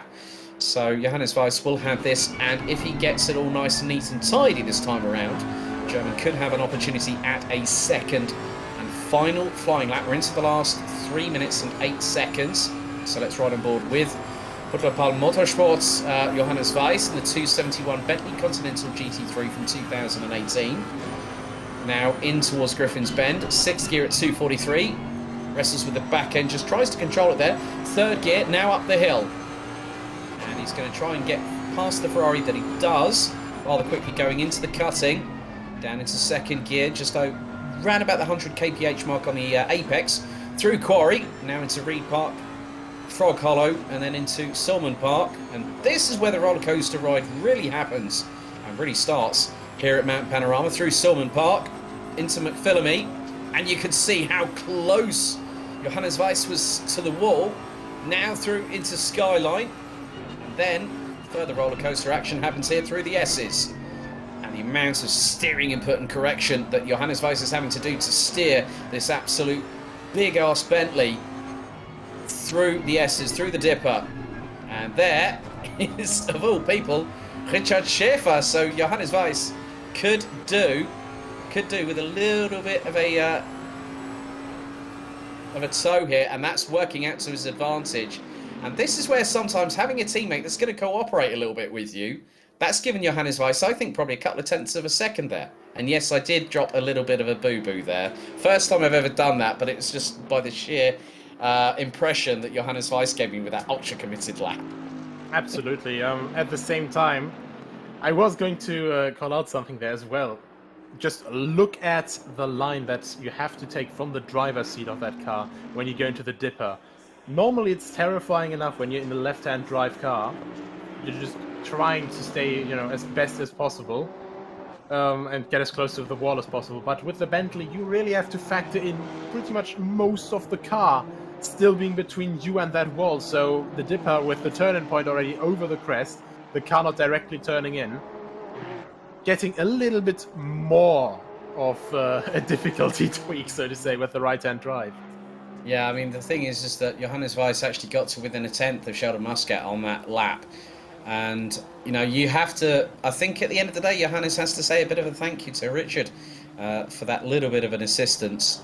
So Johannes Weiss will have this, and if he gets it all nice and neat and tidy this time around, German could have an opportunity at a second and final flying lap. We're into the last 3 minutes and 8 seconds. So let's ride on board with Panorama Motorsports, Johannes Weiss in the 271 Bentley Continental GT3 from 2018. Now in towards Griffin's Bend, 6th gear at 243, wrestles with the back end, just tries to control it there. 3rd gear, now up the hill. And he's going to try and get past the Ferrari that he does, rather quickly going into the cutting. Down into 2nd gear, just round about the 100 kph mark on the apex. Through Quarry, now into Reed Park, Frog Hollow, and then into Solman Park. And this is where the roller coaster ride really happens and really starts. Here at Mount Panorama, through Solman Park, into McPhillamy, and you can see how close Johannes Weiss was to the wall. Now through into Skyline, and then further roller coaster action happens here through the S's. And the amount of steering input and correction that Johannes Weiss is having to do to steer this absolute big-ass Bentley through the S's, through the dipper. And there is, of all people, Richard Schaefer. So Johannes Weiss could do with a little bit of a toe here, and that's working out to his advantage. And this is where sometimes having a teammate that's going to cooperate a little bit with you, that's given Johannes Weiss, I think, probably a couple of tenths of a second there. And yes, I did drop a little bit of a boo-boo there. First time I've ever done that, but it's just by the sheer impression that Johannes Weiss gave me with that ultra-committed lap. Absolutely. At the same time, I was going to call out something there as well. Just look at the line that you have to take from the driver's seat of that car when you go into the dipper. Normally it's terrifying enough when you're in the left-hand drive car. You're just trying to stay, as best as possible and get as close to the wall as possible. But with the Bentley, you really have to factor in pretty much most of the car still being between you and that wall. So the dipper with the turning point already over the crest, the car not directly turning in, getting a little bit more of a difficulty tweak, so to say, with the right-hand drive. Yeah, I mean, the thing is just that Johannes Weiss actually got to within a tenth of Sheldon Muscat on that lap. And, you have to, I think at the end of the day, Johannes has to say a bit of a thank you to Richard for that little bit of an assistance.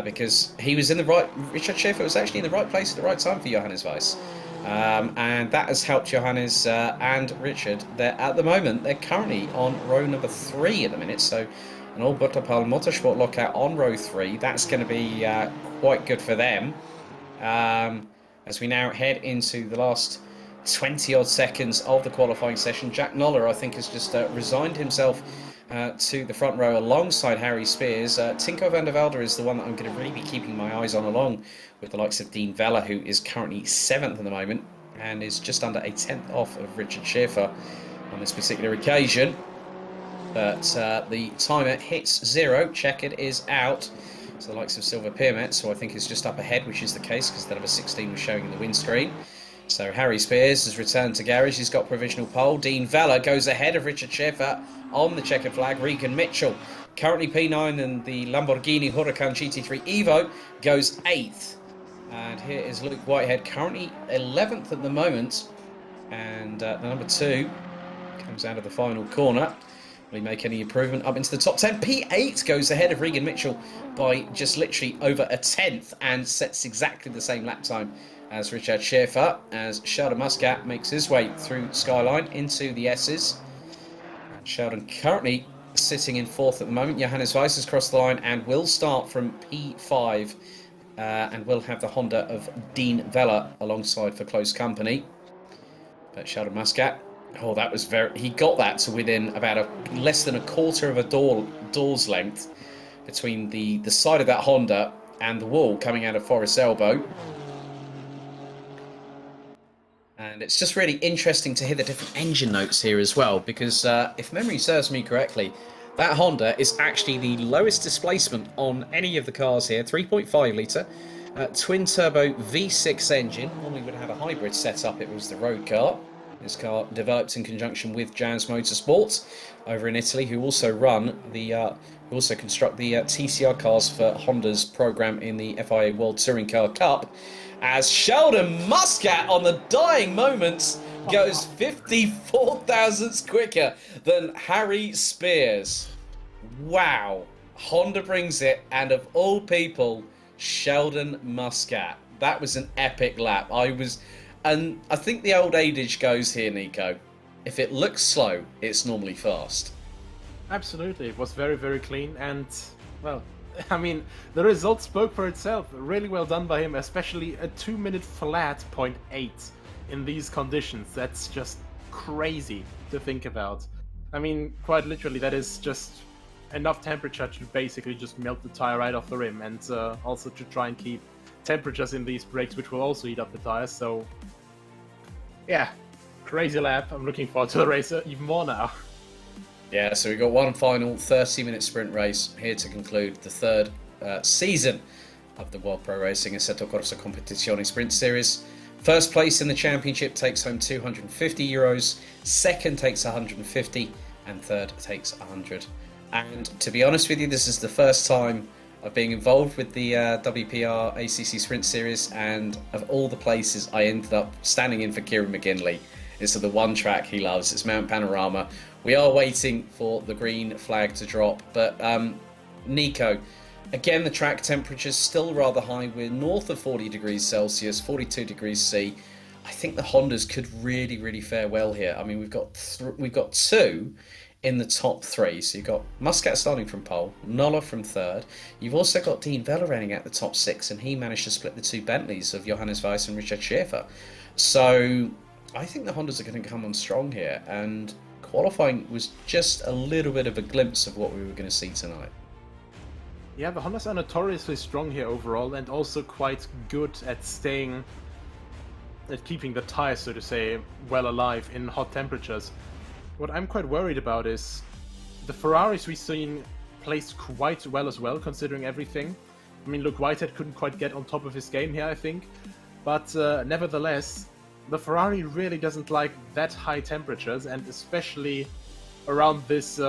Because he was in the right, Richard Schaefer was actually in the right place at the right time for Johannes Weiss. And that has helped Johannes and Richard. At the moment, they're currently on row number 3 at the minute. So an All Butterpal Motorsport lockout on row 3. That's going to be quite good for them. As we now head into the last 20-odd seconds of the qualifying session. Jack Noller, I think, has just resigned himself to the front row alongside Harry Spears. Tinko van der Velde is the one that I'm going to really be keeping my eyes on, along with the likes of Dean Vella, who is currently 7th at the moment and is just under a 10th off of Richard Schaefer on this particular occasion. But the timer hits 0. Checkered is out. So the likes of Silver Piermet, so I think is just up ahead, which is the case because the number 16 was showing in the windscreen. So Harry Spears has returned to garage. He's got provisional pole. Dean Vella goes ahead of Richard Schaefer on the checkered flag. Regan Mitchell, currently P9 in the Lamborghini Huracan GT3 Evo, goes 8th. And here is Luke Whitehead, currently 11th at the moment. And the number 2 comes out of the final corner. Will he make any improvement up into the top 10? P8 goes ahead of Regan Mitchell by just literally over a 10th and sets exactly the same lap time as Richard Schaefer, as Sheldon Muscat makes his way through Skyline into the S's. And Sheldon currently sitting in 4th at the moment. Johannes Weiss has crossed the line and will start from P5 and will have the Honda of Dean Vella alongside for close company. But Sheldon Muscat, oh, that was he got that to within about less than a quarter of a door's length between the side of that Honda and the wall coming out of Forest Elbow. And it's just really interesting to hear the different engine notes here as well, because if memory serves me correctly, that Honda is actually the lowest displacement on any of the cars here. 3.5 litre, twin turbo V6 engine. Normally would have a hybrid setup. It was the road car. This car developed in conjunction with Jazz Motorsports over in Italy, who also construct the TCR cars for Honda's program in the FIA World Touring Car Cup. As Sheldon Muscat on the dying moments goes 54 thousandths quicker than Harry Spears. Wow. Honda brings it, and of all people, Sheldon Muscat. That was an epic lap. And I think the old adage goes here, Nico. If it looks slow, it's normally fast. Absolutely. It was very, very clean. And, well, I mean, the result spoke for itself. Really well done by him, especially a 2-minute flat 0.8 in these conditions. That's just crazy to think about. I mean, quite literally, that is just enough temperature to basically just melt the tire right off the rim, and also to try and keep temperatures in these brakes, which will also heat up the tires. So, yeah, crazy lap. I'm looking forward to the race even more now. Yeah, so we've got one final 30-minute sprint race here to conclude the third season of the World Pro Racing Assetto Corsa Competizione Sprint Series. First place in the championship takes home €250, second takes 150, and third takes 100. And to be honest with you, this is the first time of being involved with the WPR ACC Sprint Series, and of all the places I ended up standing in for Kieran McGinley. It's the one track he loves. It's Mount Panorama. We are waiting for the green flag to drop, but Nico, again, the track temperature's still rather high. We're north of 40 degrees Celsius, 42 degrees C. I think the Hondas could really, really fare well here. I mean, we've got two in the top 3. So you've got Muscat starting from pole, Nolla from third. You've also got Dean Vella running out the top 6, and he managed to split the 2 Bentleys of Johannes Weiss and Richard Schaefer. So I think the Hondas are going to come on strong here, and qualifying was just a little bit of a glimpse of what we were going to see tonight. Yeah, the Hondas are notoriously strong here overall, and also quite good at keeping the tires, so to say, well alive in hot temperatures. What I'm quite worried about is the Ferraris we've seen placed quite well as well, considering everything. I mean, Luke Whitehead couldn't quite get on top of his game here, I think. But nevertheless, the Ferrari really doesn't like that high temperatures, and especially around this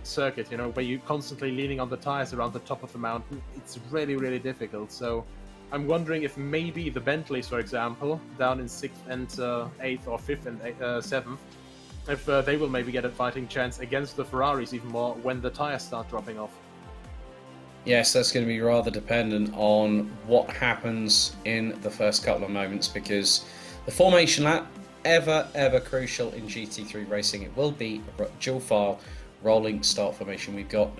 circuit, you know, where you're constantly leaning on the tires around the top of the mountain. It's really, really difficult. So I'm wondering if maybe the Bentleys, for example, down in 6th and 8th, or 5th and 7th, if they will maybe get a fighting chance against the Ferraris even more when the tires start dropping off. Yes, that's going to be rather dependent on what happens in the first couple of moments, because the formation lap, ever crucial in GT3 racing. It will be a dual file rolling start formation. We've got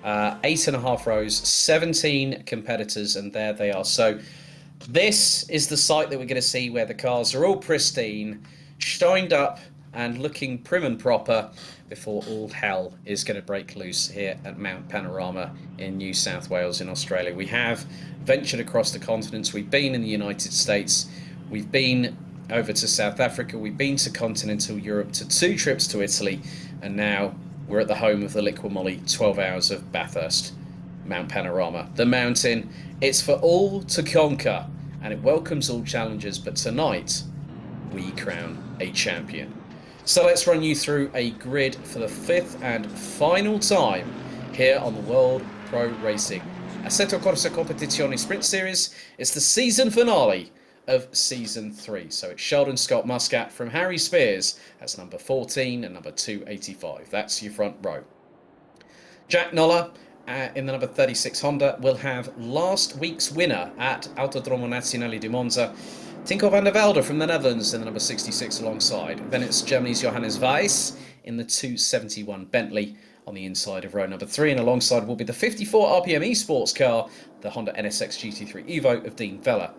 8.5 rows, 17 competitors, and there they are. So this is the site that we're going to see where the cars are all pristine, shined up and looking prim and proper before all hell is going to break loose here at Mount Panorama in New South Wales in Australia. We have ventured across the continents. We've been in the United States. We've been over to South Africa. We've been to continental Europe, to 2 trips to Italy, and now we're at the home of the Liqui Moly 12 Hours of Bathurst, Mount Panorama. The mountain, it's for all to conquer, and it welcomes all challengers, but tonight we crown a champion. So let's run you through a grid for the 5th and final time here on the World Pro Racing Assetto Corsa Competizione Sprint Series. It's the season finale of Season 3. So it's Sheldon Scott Muscat from Harry Spears. That's number 14 and number 285. That's your front row. Jack Nolla in the number 36 Honda will have last week's winner at Autodromo Nazionale di Monza, Tinko van der Velde from the Netherlands in the number 66 alongside. Then it's Germany's Johannes Weiss in the 271 Bentley on the inside of row number 3, and alongside will be the 54 RPM eSports car, the Honda NSX GT3 Evo of Dean Vella.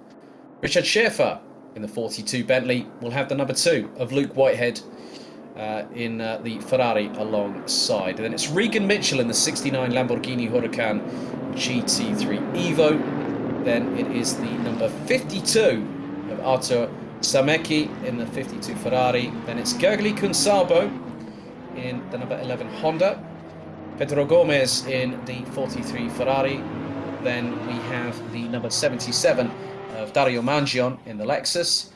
Richard Schaefer in the 42 Bentley will have the number 2 of Luke Whitehead in the Ferrari alongside. And then it's Regan Mitchell in the 69 Lamborghini Huracan GT3 Evo. Then it is the number 52 of Artur Samecki in the 52 Ferrari. Then it's Gergely Kunsabo in the number 11 Honda. Pedro Gomez in the 43 Ferrari. Then we have the number 77 of Dario Mangion in the Lexus.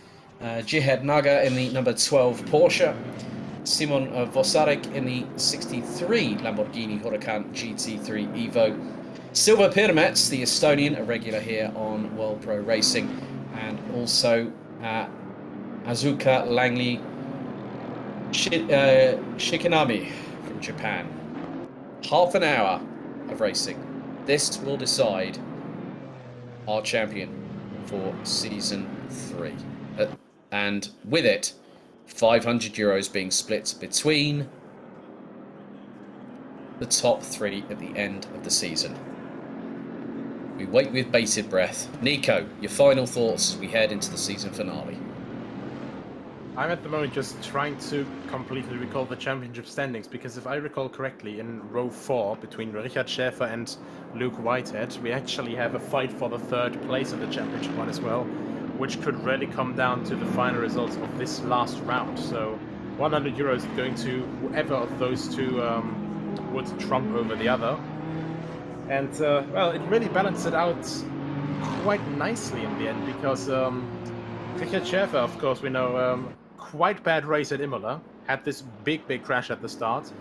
Jihad Naga in the number 12 Porsche. Simon Vosarek in the 63 Lamborghini Huracan GT3 Evo. Silver Pirmets, the Estonian, a regular here on World Pro Racing. And also Azuka Langley Shikinami from Japan. Half an hour of racing. This will decide our champion for Season 3. And with it, €500 being split between the top 3 at the end of the season. We wait with bated breath. Nico, your final thoughts as we head into the season finale. I'm at the moment just trying to completely recall the championship standings, because if I recall correctly, in row 4 between Richard Schaefer and Luke Whitehead, we actually have a fight for the 3rd place in the championship one as well, which could really come down to the final results of this last round. So €100 going to whoever of those two would trump over the other. And, well, it really balanced it out quite nicely in the end, because Richard Schaefer, of course, we know, quite bad race at Imola, had this big crash at the start,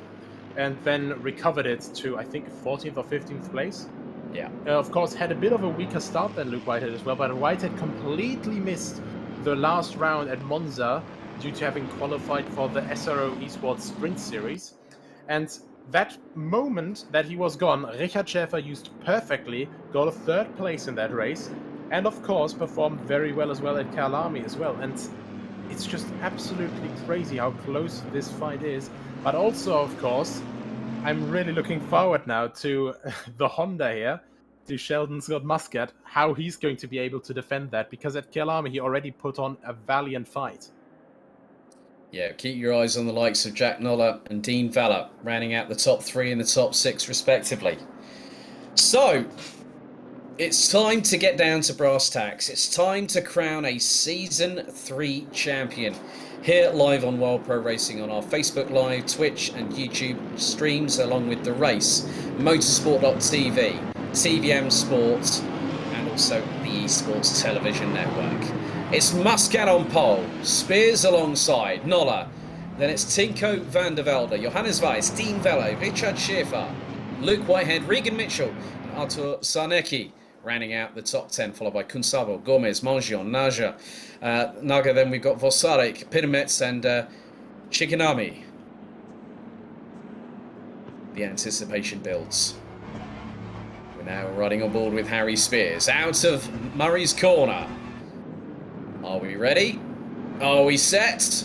and then recovered it to, I think, 14th or 15th place. Yeah. Of course, had a bit of a weaker start than Luke Whitehead as well, but Whitehead completely missed the last round at Monza due to having qualified for the SRO Esports Sprint Series. And that moment that he was gone, Richard Schaefer used perfectly, got a 3rd place in that race, and of course performed very well as well at Kyalami as well. And it's just absolutely crazy how close this fight is. But also, of course, I'm really looking forward now to the Honda here, to Sheldon Scott Muscat, how he's going to be able to defend that, because at Kyalami he already put on a valiant fight. Yeah, keep your eyes on the likes of Jack Nolla and Dean Vella, rounding out the top 3 and the top 6 respectively. So, it's time to get down to brass tacks. It's time to crown a Season 3 champion. Here live on World Pro Racing on our Facebook Live, Twitch and YouTube streams, along with The Race, Motorsport.tv, TVM Sports, and also the Esports Television Network. It's Muscat on pole, Spears alongside Nolla. Then it's Tinko van der Velde, Johannes Weiss, Dean Vella, Richard Schaefer, Luke Whitehead, Regan Mitchell, and Artur Sarnecki, rounding out the top 10, followed by Kunsabo, Gomez, Mangion, Naga. Then we've got Vosarek, Pirmets, and Shikinami. The anticipation builds. We're now riding on board with Harry Spears out of Murray's corner. Are we ready? Are we set?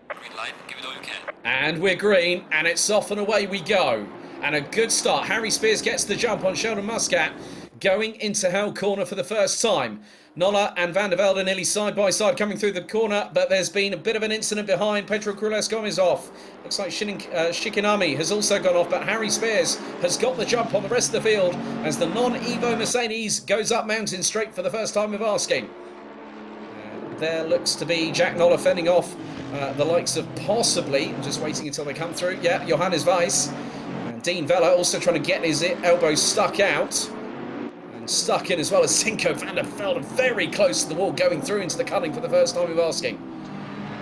Green light, give it all you can. And we're green, and it's off and away we go. And a good start. Harry Spears gets the jump on Sheldon Muscat, going into Hell Corner for the first time. Nolla and Van der Velde nearly side by side coming through the corner, but there's been a bit of an incident behind. Pedro Crules Gomez off. Looks like Shikinami has also gone off, but Harry Spears has got the jump on the rest of the field as the non-Evo Mercedes goes up mountain straight for the first time of asking. There looks to be Jack Nolla fending off the likes of possibly, just waiting until they come through, yeah, Johannes Weiss. And Dean Vella also trying to get his elbow stuck out. And stuck in as well as Tinko van der Velde, very close to the wall, going through into the cutting for the first time of asking.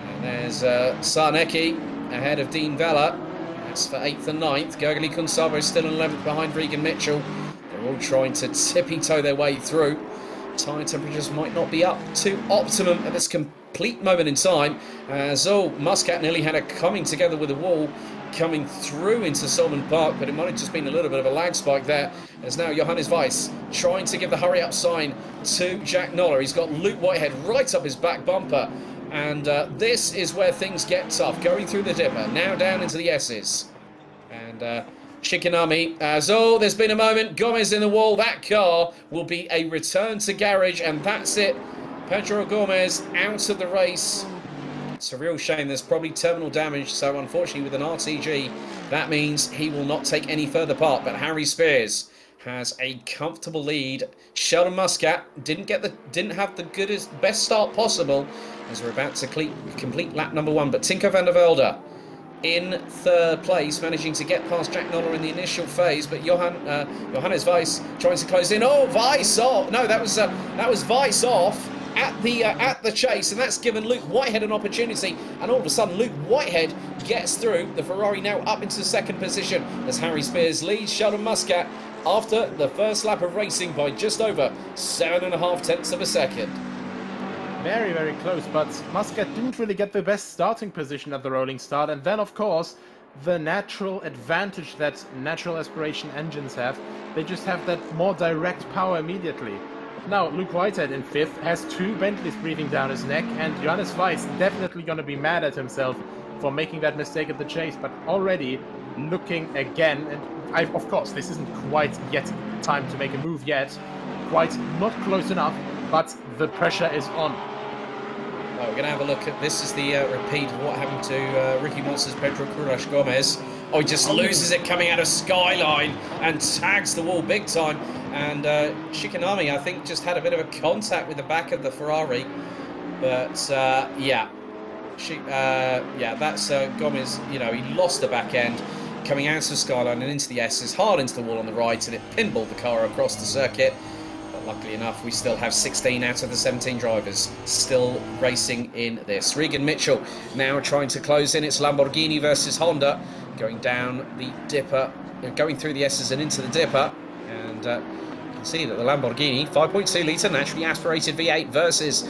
And there's Sarnecki ahead of Dean Vella. That's for 8th and 9th. Gergely Kunsabo still in 11th behind Regan Mitchell. They're all trying to tippy-toe their way through. Tyre temperatures might not be up to optimum at this complete moment in time. As Muscat nearly had a coming together with the wall coming through into Solomon Park, but it might have just been a little bit of a lag spike there. As now Johannes Weiss trying to give the hurry up sign to Jack Noller. He's got Luke Whitehead right up his back bumper, and this is where things get tough. Going through the dipper, now down into the S's. And Shikanami, as there's been a moment, Gomez in the wall. That car will be a return to garage, and that's it. Pedro Gomez out of the race. It's a real shame. There's probably terminal damage, so unfortunately with an RTG, that means he will not take any further part. But Harry Spears has a comfortable lead. Sheldon Muscat didn't have the best start possible as we're about to complete lap number 1. But Tinko van der Velde in 3rd place, managing to get past Jack Noller in the initial phase. But Johannes Weiss trying to close in. Oh, Weiss off! No, that was Weiss off at the chase, and that's given Luke Whitehead an opportunity, and all of a sudden Luke Whitehead gets through. The Ferrari now up into 2nd position as Harry Spears leads Sheldon Muscat after the first lap of racing by just over 7.5 tenths of a second. Very, very close, but Muscat didn't really get the best starting position at the rolling start, and then of course the natural advantage that natural aspiration engines have, they just have that more direct power immediately. Now, Luke Whitehead in 5th has 2 Bentleys breathing down his neck, and Johannes Weiss definitely going to be mad at himself for making that mistake at the chase, but already looking again, and of course, this isn't quite yet time to make a move yet, quite not close enough, but the pressure is on. Well, we're going to have a look at this is the repeat of what happened to Ricky Monster's Pedro Cruz Gomez. Oh, he just loses it coming out of Skyline and tags the wall big time. And Shikanami, I think, just had a bit of a contact with the back of the Ferrari. But, that's Gomez, he lost the back end coming out of Skyline and into the S's, hard into the wall on the right, and it pinballed the car across the circuit. But luckily enough, we still have 16 out of the 17 drivers still racing in this. Regan Mitchell now trying to close in. It's Lamborghini versus Honda, going down the dipper, going through the S's and into the dipper. And you can see that the Lamborghini 5.2 litre naturally aspirated V8 versus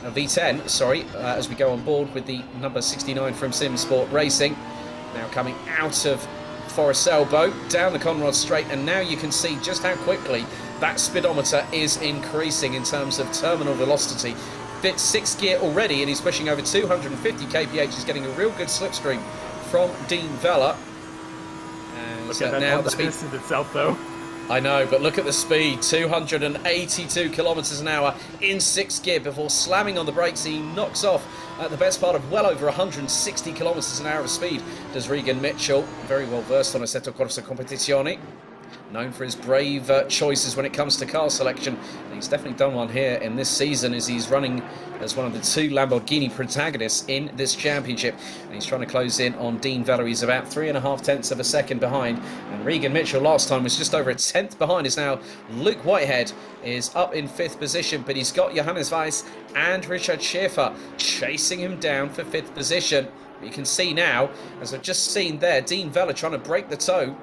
a V10, as we go on board with the number 69 from Sim Sport Racing. Now coming out of Forest Sailboat, down the Conrod Straight, and now you can see just how quickly that speedometer is increasing in terms of terminal velocity. Fits 6th gear already, and he's pushing over 250 kph. He's getting a real good slipstream from Dean Vella. And look at that now on the speed distance itself, though. I know, but look at the speed, 282 kilometres an hour in 6th gear before slamming on the brakes. He knocks off the best part of well over 160 kilometres an hour of speed. Does Regan Mitchell, very well versed on Assetto Corsa Competizione, known for his brave choices when it comes to car selection. And he's definitely done one here in this season as he's running as one of the 2 Lamborghini protagonists in this championship. And he's trying to close in on Dean Vella. He's about 3.5 tenths of a second behind. And Regan Mitchell last time was just over a tenth behind. Is now Luke Whitehead is up in 5th position, but he's got Johannes Weiss and Richard Schaefer chasing him down for 5th position. But you can see now, as I've just seen there, Dean Vella trying to break the toe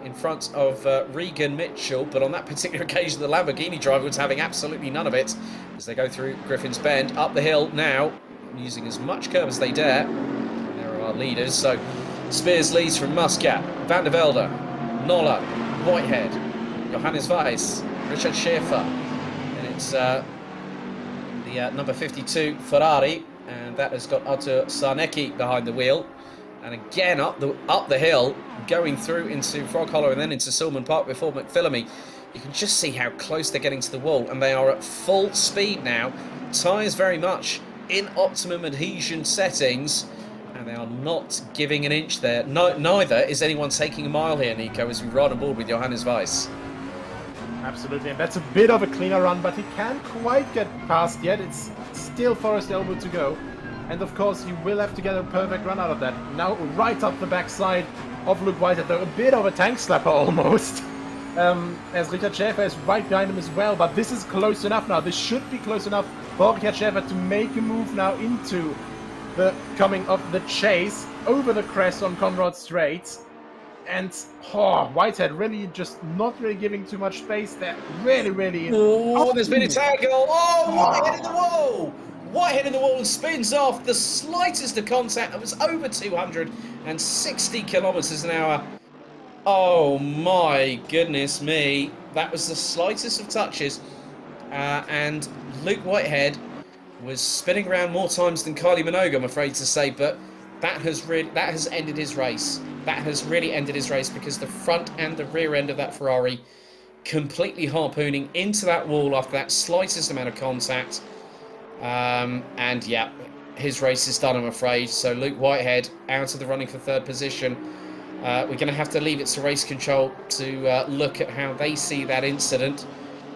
in front of Regan Mitchell, but on that particular occasion the Lamborghini driver was having absolutely none of it as they go through Griffin's Bend, up the hill now, using as much curb as they dare. And there are our leaders, so Spears leads from Muscat, Van der Velde, Noller, Whitehead, Johannes Weiss, Richard Schaefer, and it's the number 52 Ferrari, and that has got Artur Sarnecki behind the wheel. And again up the hill, going through into Frog Hollow and then into Silman Park before McPhillamy. You can just see how close they're getting to the wall, and they are at full speed now. Tyres very much in optimum adhesion settings, and they are not giving an inch there. Neither is anyone taking a mile here, Nico, as we ride on board with Johannes Weiss. Absolutely, and that's a bit of a cleaner run, but he can't quite get past yet. It's still Forest Elbow to go. And of course, you will have to get a perfect run out of that. Now, right up the backside of Luke Whitehead, though, a bit of a tank slapper almost. as Richard Schäfer is right behind him as well, but this is close enough now. This should be close enough for Richard Schäfer to make a move now into the coming of the chase over the crest on Conrad Strait. And Whitehead really just not really giving too much space there. Really. Oh, there's been a tackle. Oh, Whitehead in the wall. Whitehead in the wall spins off. The slightest of contact. It was over 260 kilometers an hour. Oh my goodness me. That was the slightest of touches. And Luke Whitehead was spinning around more times than Kylie Minogue, I'm afraid to say, but that has ended his race. That has really ended his race because the front and the rear end of that Ferrari completely harpooning into that wall after that slightest amount of contact. And yeah, his race is done, I'm afraid. So Luke Whitehead out of the running for third position. We're going to have to leave it to race control to look at how they see that incident.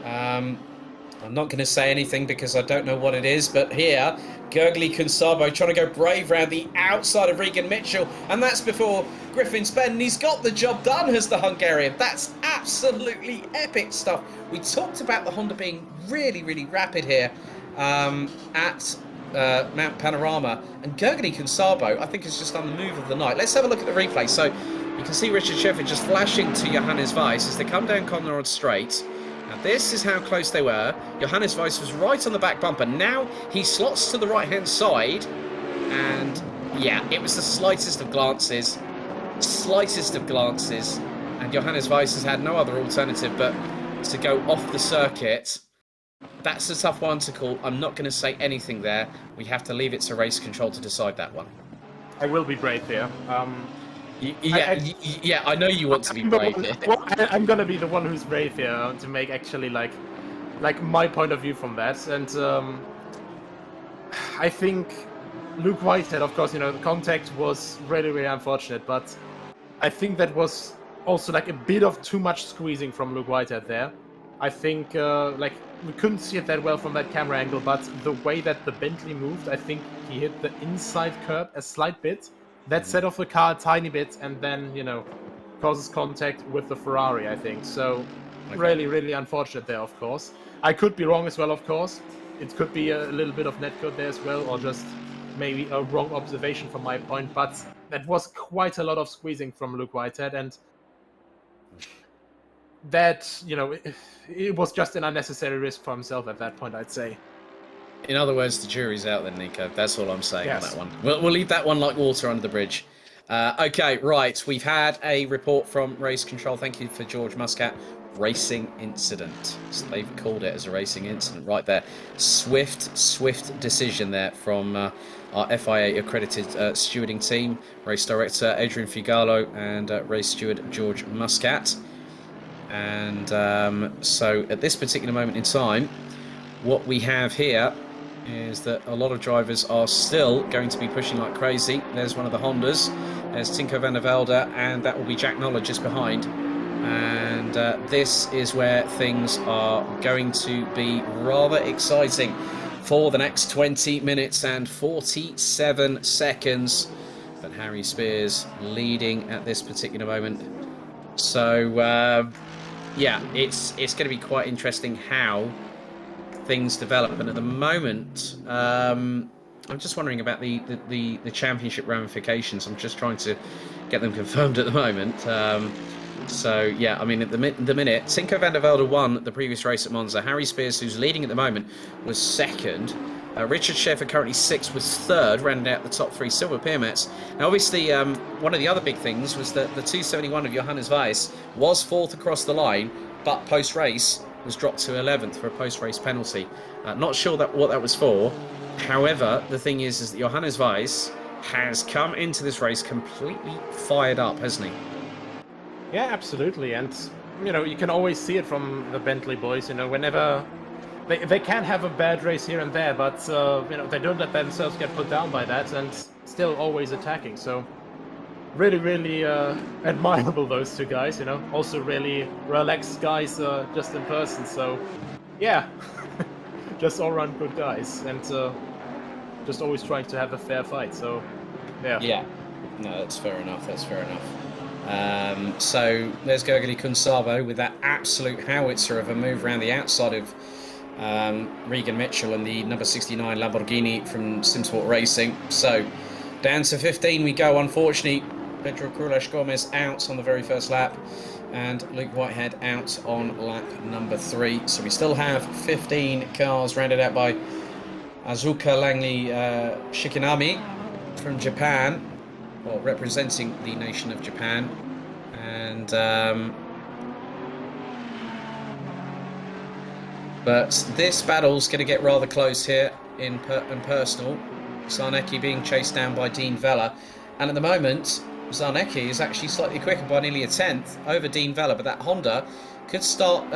I'm not going to say anything because I don't know what it is, but here, Gurgley Consabo trying to go brave round the outside of Regan Mitchell, and that's before Griffin's Bend, and he's got the job done as the Hungarian. That's absolutely epic stuff. We talked about the Honda being really rapid here at Mount Panorama, and Gurgley Consabo, I think, has just done the move of the night. Let's have a look at the replay. So you can see Richard Schäfer just flashing to Johannes Weiss as they come down Conrad Strait. Now this is how close they were. Johannes Weiss was right on the back bumper. Now he slots to the right-hand side. And yeah, it was the slightest of glances. And Johannes Weiss has had no other alternative but to go off the circuit. That's a tough one to call. I'm not going to say anything there. We have to leave it to race control to decide that one. I will be brave here. Yeah, I know you want to be brave here. Well, I'm gonna be the one who's brave here to make actually like my point of view from that. And I think Luke Whitehead, of course, the contact was really unfortunate, but I think that was also like a bit of too much squeezing from Luke Whitehead there. I think we couldn't see it that well from that camera angle, but the way that the Bentley moved, I think he hit the inside curb a slight bit. That set off the car a tiny bit, and then, causes contact with the Ferrari, I think. So, really unfortunate there, of course. I could be wrong as well, of course. It could be a little bit of netcode there as well, or just maybe a wrong observation from my point. But that was quite a lot of squeezing from Luke Whitehead, and that, it was just an unnecessary risk for himself at that point, I'd say. In other words, the jury's out then, Nico. That's all I'm saying Yes. on that one. We'll leave that one like water under the bridge. Okay, right. We've had a report from Race Control. Thank you for George Muscat. Racing incident. So they've called it as a racing incident right there. Swift decision there from our FIA accredited stewarding team. Race director Adrian Figalo and race steward George Muscat. And so at this particular moment in time, what we have here is that a lot of drivers are still going to be pushing like crazy. There's one of the Hondas. There's Tinko van der Velde, and that will be Jack Noller just behind. And this is where things are going to be rather exciting for the next 20 minutes and 47 seconds. But Harry Spears leading at this particular moment. So, yeah, it's going to be quite interesting how things develop, and at the moment I'm just wondering about the championship ramifications. I'm just trying to get them confirmed at the moment. So yeah, I mean, at the minute, Tinko van der Velde won the previous race at Monza. Harry Spears, who's leading at the moment, was second. Richard Schäfer, currently sixth, was third, rounding out the top three silver Peermets. Now obviously one of the other big things was that the 271 of Johannes Weiss was fourth across the line, but post-race was dropped to 11th for a post-race penalty. Not sure what that was for. However, the thing is that Johannes Weiss has come into this race completely fired up, hasn't he? Yeah, absolutely. And, you can always see it from the Bentley boys, whenever they can have a bad race here and there, but, they don't let themselves get put down by that and still always attacking. So really admirable, those two guys, also really relaxed guys just in person. So yeah, just all around good guys, and just always trying to have a fair fight. So yeah, no, that's fair enough. So there's Gergely Kunsabo with that absolute howitzer of a move around the outside of Regan Mitchell and the number 69 Lamborghini from SimSport Racing. So down to 15 we go. Unfortunately, Pedro Crueles Gomez out on the very first lap, and Luke Whitehead out on lap number 3. So we still have 15 cars rounded out by Azuka Langley Shikinami from Japan, well, representing the nation of Japan. And but this battle's going to get rather close here in personal. Zarnecki being chased down by Dean Vella, and at the moment Zarnecki is actually slightly quicker by nearly a tenth over Dean Vella, but that Honda could start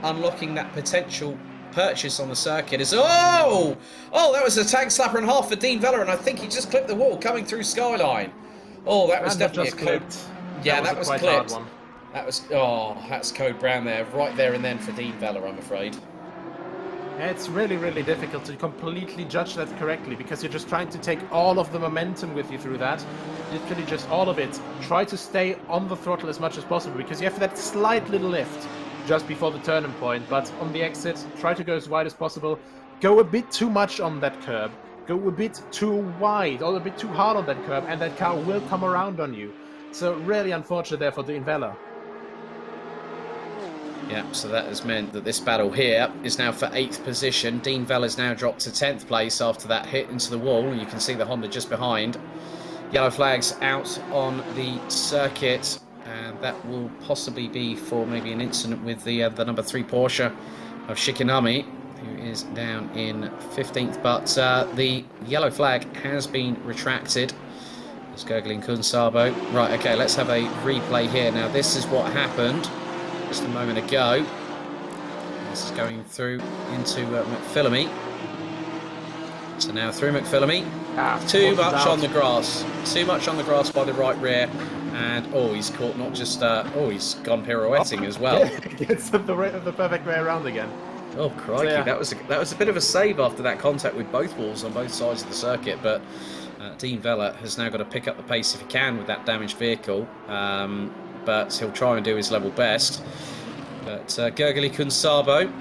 unlocking that potential purchase on the circuit. That was a tank slapper and a half for Dean Vella, and I think he just clipped the wall coming through Skyline. Oh, that was definitely a clip. Yeah, that was clipped. That's code brown there, right there and then for Dean Vella, I'm afraid. It's really, really difficult to completely judge that correctly, because you're just trying to take all of the momentum with you through that. Literally just all of it. Try to stay on the throttle as much as possible, because you have that slight little lift just before the turning point, but on the exit, try to go as wide as possible. Go a bit too much on that curb. Go a bit too wide, or a bit too hard on that curb, and that car will come around on you. So really unfortunate there for Dean Vella. Yeah, so that has meant that this battle here is now for 8th position. Dean Vella's now dropped to 10th place after that hit into the wall, and you can see the Honda just behind. Yellow flags out on the circuit, and that will possibly be for maybe an incident with the number 3 Porsche of Shikinami, who is down in 15th, but the yellow flag has been retracted. It's Gergely Kunsabo. Right, okay, let's have a replay here. Now, this is what happened just a moment ago. This is going through into McPhillamy. So now through McPhillamy. Too much on the grass. Too much on the grass by the right rear. And, he's caught not just... he's gone pirouetting as well. It's the perfect way around again. Oh, crikey. So, yeah. That was a bit of a save after that contact with both walls on both sides of the circuit. But Dean Vella has now got to pick up the pace if he can with that damaged vehicle. But he'll try and do his level best. But Gergely Kunsabo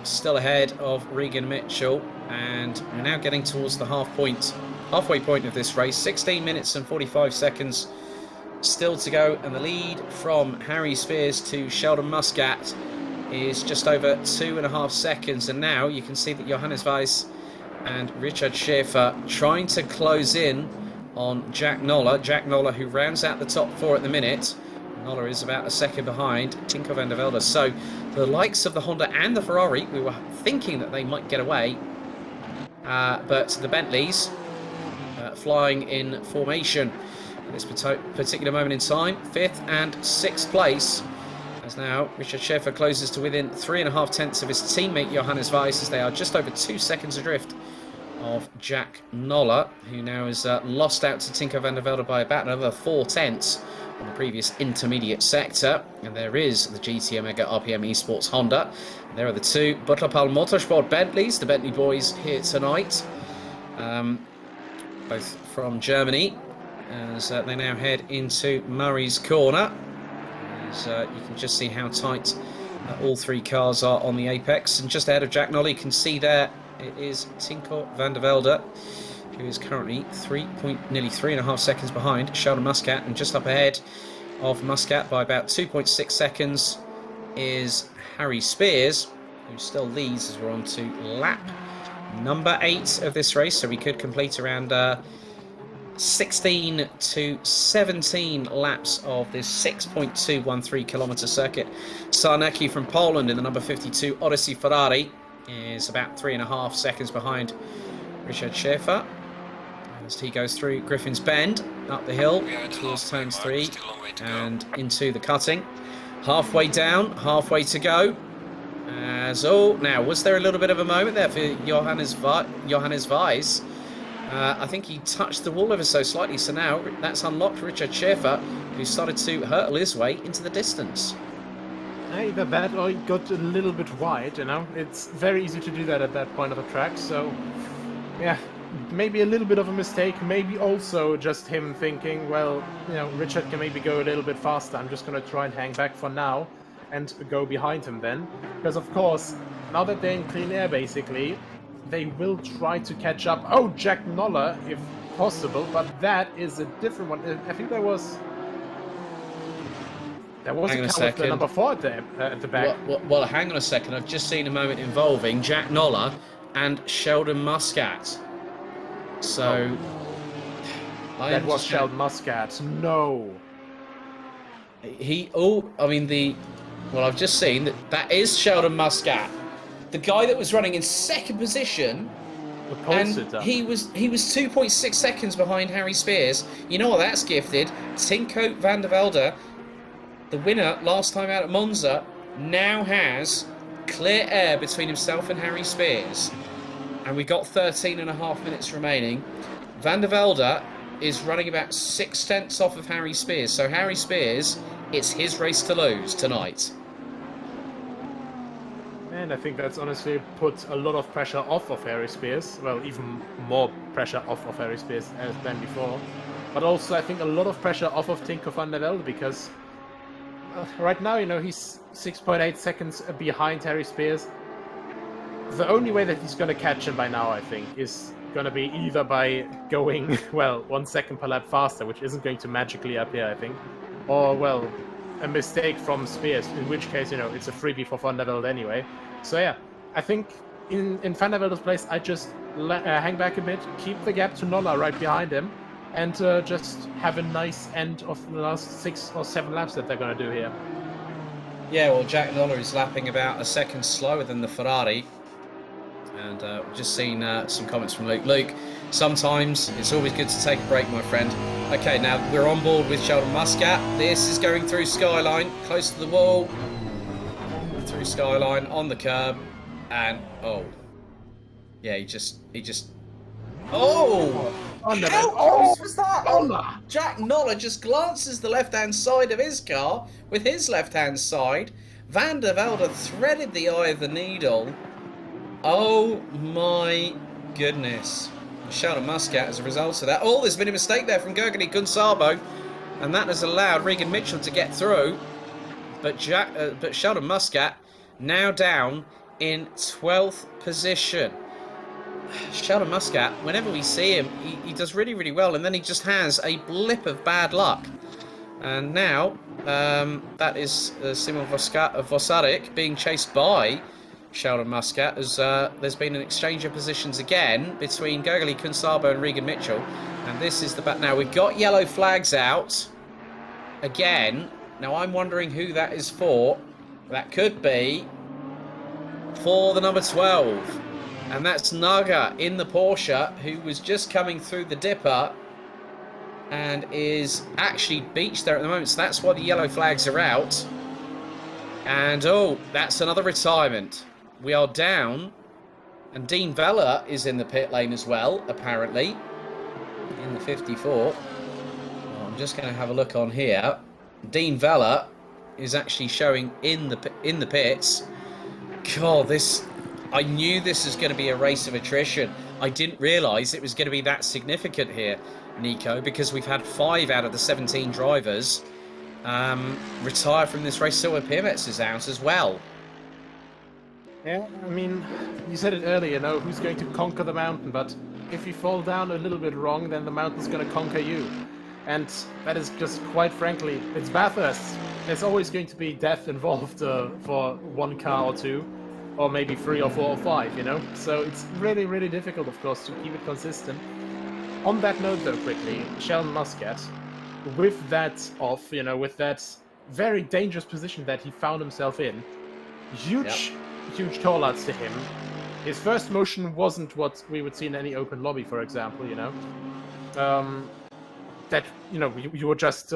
still ahead of Regan Mitchell, and we're now getting towards the halfway point of this race. 16 minutes and 45 seconds still to go, and the lead from Harry Spears to Sheldon Muscat is just over 2.5 seconds. And now you can see that Johannes Weiss and Richard Schaefer trying to close in on Jack Noller. Jack Noller, who rounds out the top 4 at the minute. Noller is about a second behind Tinko van der Velde. So the likes of the Honda and the Ferrari, we were thinking that they might get away. But the Bentleys flying in formation at this particular moment in time. 5th and 6th place. As now Richard Schaefer closes to within 3.5 tenths of his teammate Johannes Weiss, as they are just over 2 seconds adrift of Jack Noller, who now has lost out to Tinko van der Velde by about another 4 tenths on the previous intermediate sector. And there is the GT Omega RPM Esports Honda. And there are the 2 Butlerpal Motorsport Bentleys, the Bentley boys here tonight, both from Germany, as they now head into Murray's Corner. As you can just see how tight all 3 cars are on the apex. And just ahead of Jack Noller, you can see there it is Tinko van der Velde, who is currently nearly 3.5 seconds behind Sheldon Muscat, and just up ahead of Muscat by about 2.6 seconds is Harry Spears, who still leads as we're on to lap number 8 of this race. So we could complete around 16 to 17 laps of this 6.213 kilometre circuit. Zarnecki from Poland in the number 52 Odyssey Ferrari is about 3.5 seconds behind Richard Schaefer as he goes through Griffin's Bend, up the hill towards turns 3 and into the cutting. Halfway down, halfway to go. Now, was there a little bit of a moment there for Johannes Weiss? I think he touched the wall ever so slightly, so now that's unlocked Richard Schaefer, who started to hurtle his way into the distance. Either that or he got a little bit wide, you know. It's very easy to do that at that point of the track, so yeah, maybe a little bit of a mistake, maybe also just him thinking, well, you know, Richard can maybe go a little bit faster. I'm just going to try and hang back for now and go behind him then. Because, of course, now that they're in clean air, basically, they will try to catch up. Oh, Jack Noller, if possible, but that is a different one. I think there was a car with the number 4 at the back. Well, hang on a second. I've just seen a moment involving Jack Noller and Sheldon Muscat. So... That was Sheldon Muscat. No. Well, I've just seen that is Sheldon Muscat. The guy that was running in second position... And he was 2.6 seconds behind Harry Spears. You know what that's gifted? Tinko van der Velde, the winner last time out at Monza, now has clear air between himself and Harry Spears. And we've got 13.5 minutes remaining. Van der Velde is running about 0.6 off of Harry Spears. So Harry Spears, it's his race to lose tonight. And I think that's honestly put a lot of pressure off of Harry Spears. Well, even more pressure off of Harry Spears than before. But also, I think a lot of pressure off of Tinko van der Velde, because right now, you know, he's 6.8 seconds behind Harry Spears. The only way that he's going to catch him by now, I think, is going to be either by going, well, 1 second per lap faster, which isn't going to magically appear, I think, or, well, a mistake from Spears, in which case, you know, it's a freebie for Van der Velde anyway. So yeah, I think in Van der Velde's place, I just hang back a bit, keep the gap to Noller right behind him, and just have a nice end of the last 6 or 7 laps that they're going to do here. Yeah, well, Jack Noller is lapping about a second slower than the Ferrari. And we've just seen some comments from Luke. Luke, sometimes it's always good to take a break, my friend. Okay, now we're on board with Sheldon Muscat. This is going through Skyline, close to the wall. Through Skyline, on the curb. And, oh. Yeah, he just... Oh! How close was that? Oh, Jack Noller just glances the left-hand side of his car with his left-hand side. Van der Velde threaded the eye of the needle. Oh my goodness. Sheldon Muscat as a result of that. Oh, there's been a mistake there from Gergely Gunzabo, and that has allowed Regan Mitchell to get through. But Sheldon Muscat now down in 12th position. Sheldon Muscat, whenever we see him, he does really, really well, and then he just has a blip of bad luck. And now, that is Simon Vosarik being chased by Sheldon Muscat, as there's been an exchange of positions again between Gergely Gunzabo and Regan Mitchell. And this is the back. Now, we've got yellow flags out again. Now, I'm wondering who that is for. That could be for the number 12. And that's Naga in the Porsche, who was just coming through the dipper and is actually beached there at the moment. So that's why the yellow flags are out. And, oh, that's another retirement. We are down. And Dean Vella is in the pit lane as well, apparently, in the 54. Well, I'm just going to have a look on here. Dean Vella is actually showing in the pits. God, I knew this was going to be a race of attrition. I didn't realise it was going to be that significant here, Nico, because we've had 5 out of the 17 drivers retire from this race. Silva Pimetz is out as well. Yeah, I mean, you said it earlier, you know, who's going to conquer the mountain, but if you fall down a little bit wrong, then the mountain's going to conquer you. And that is just, quite frankly, it's Bathurst. There's always going to be death involved for 1 car or 2, or maybe 3 or 4 or 5, you know? So it's really, really difficult, of course, to keep it consistent. On that note, though, quickly, Sheldon Muscat, with that off, you know, with that very dangerous position that he found himself in, huge call-outs to him. His first motion wasn't what we would see in any open lobby, for example, you know? That, you know, you would just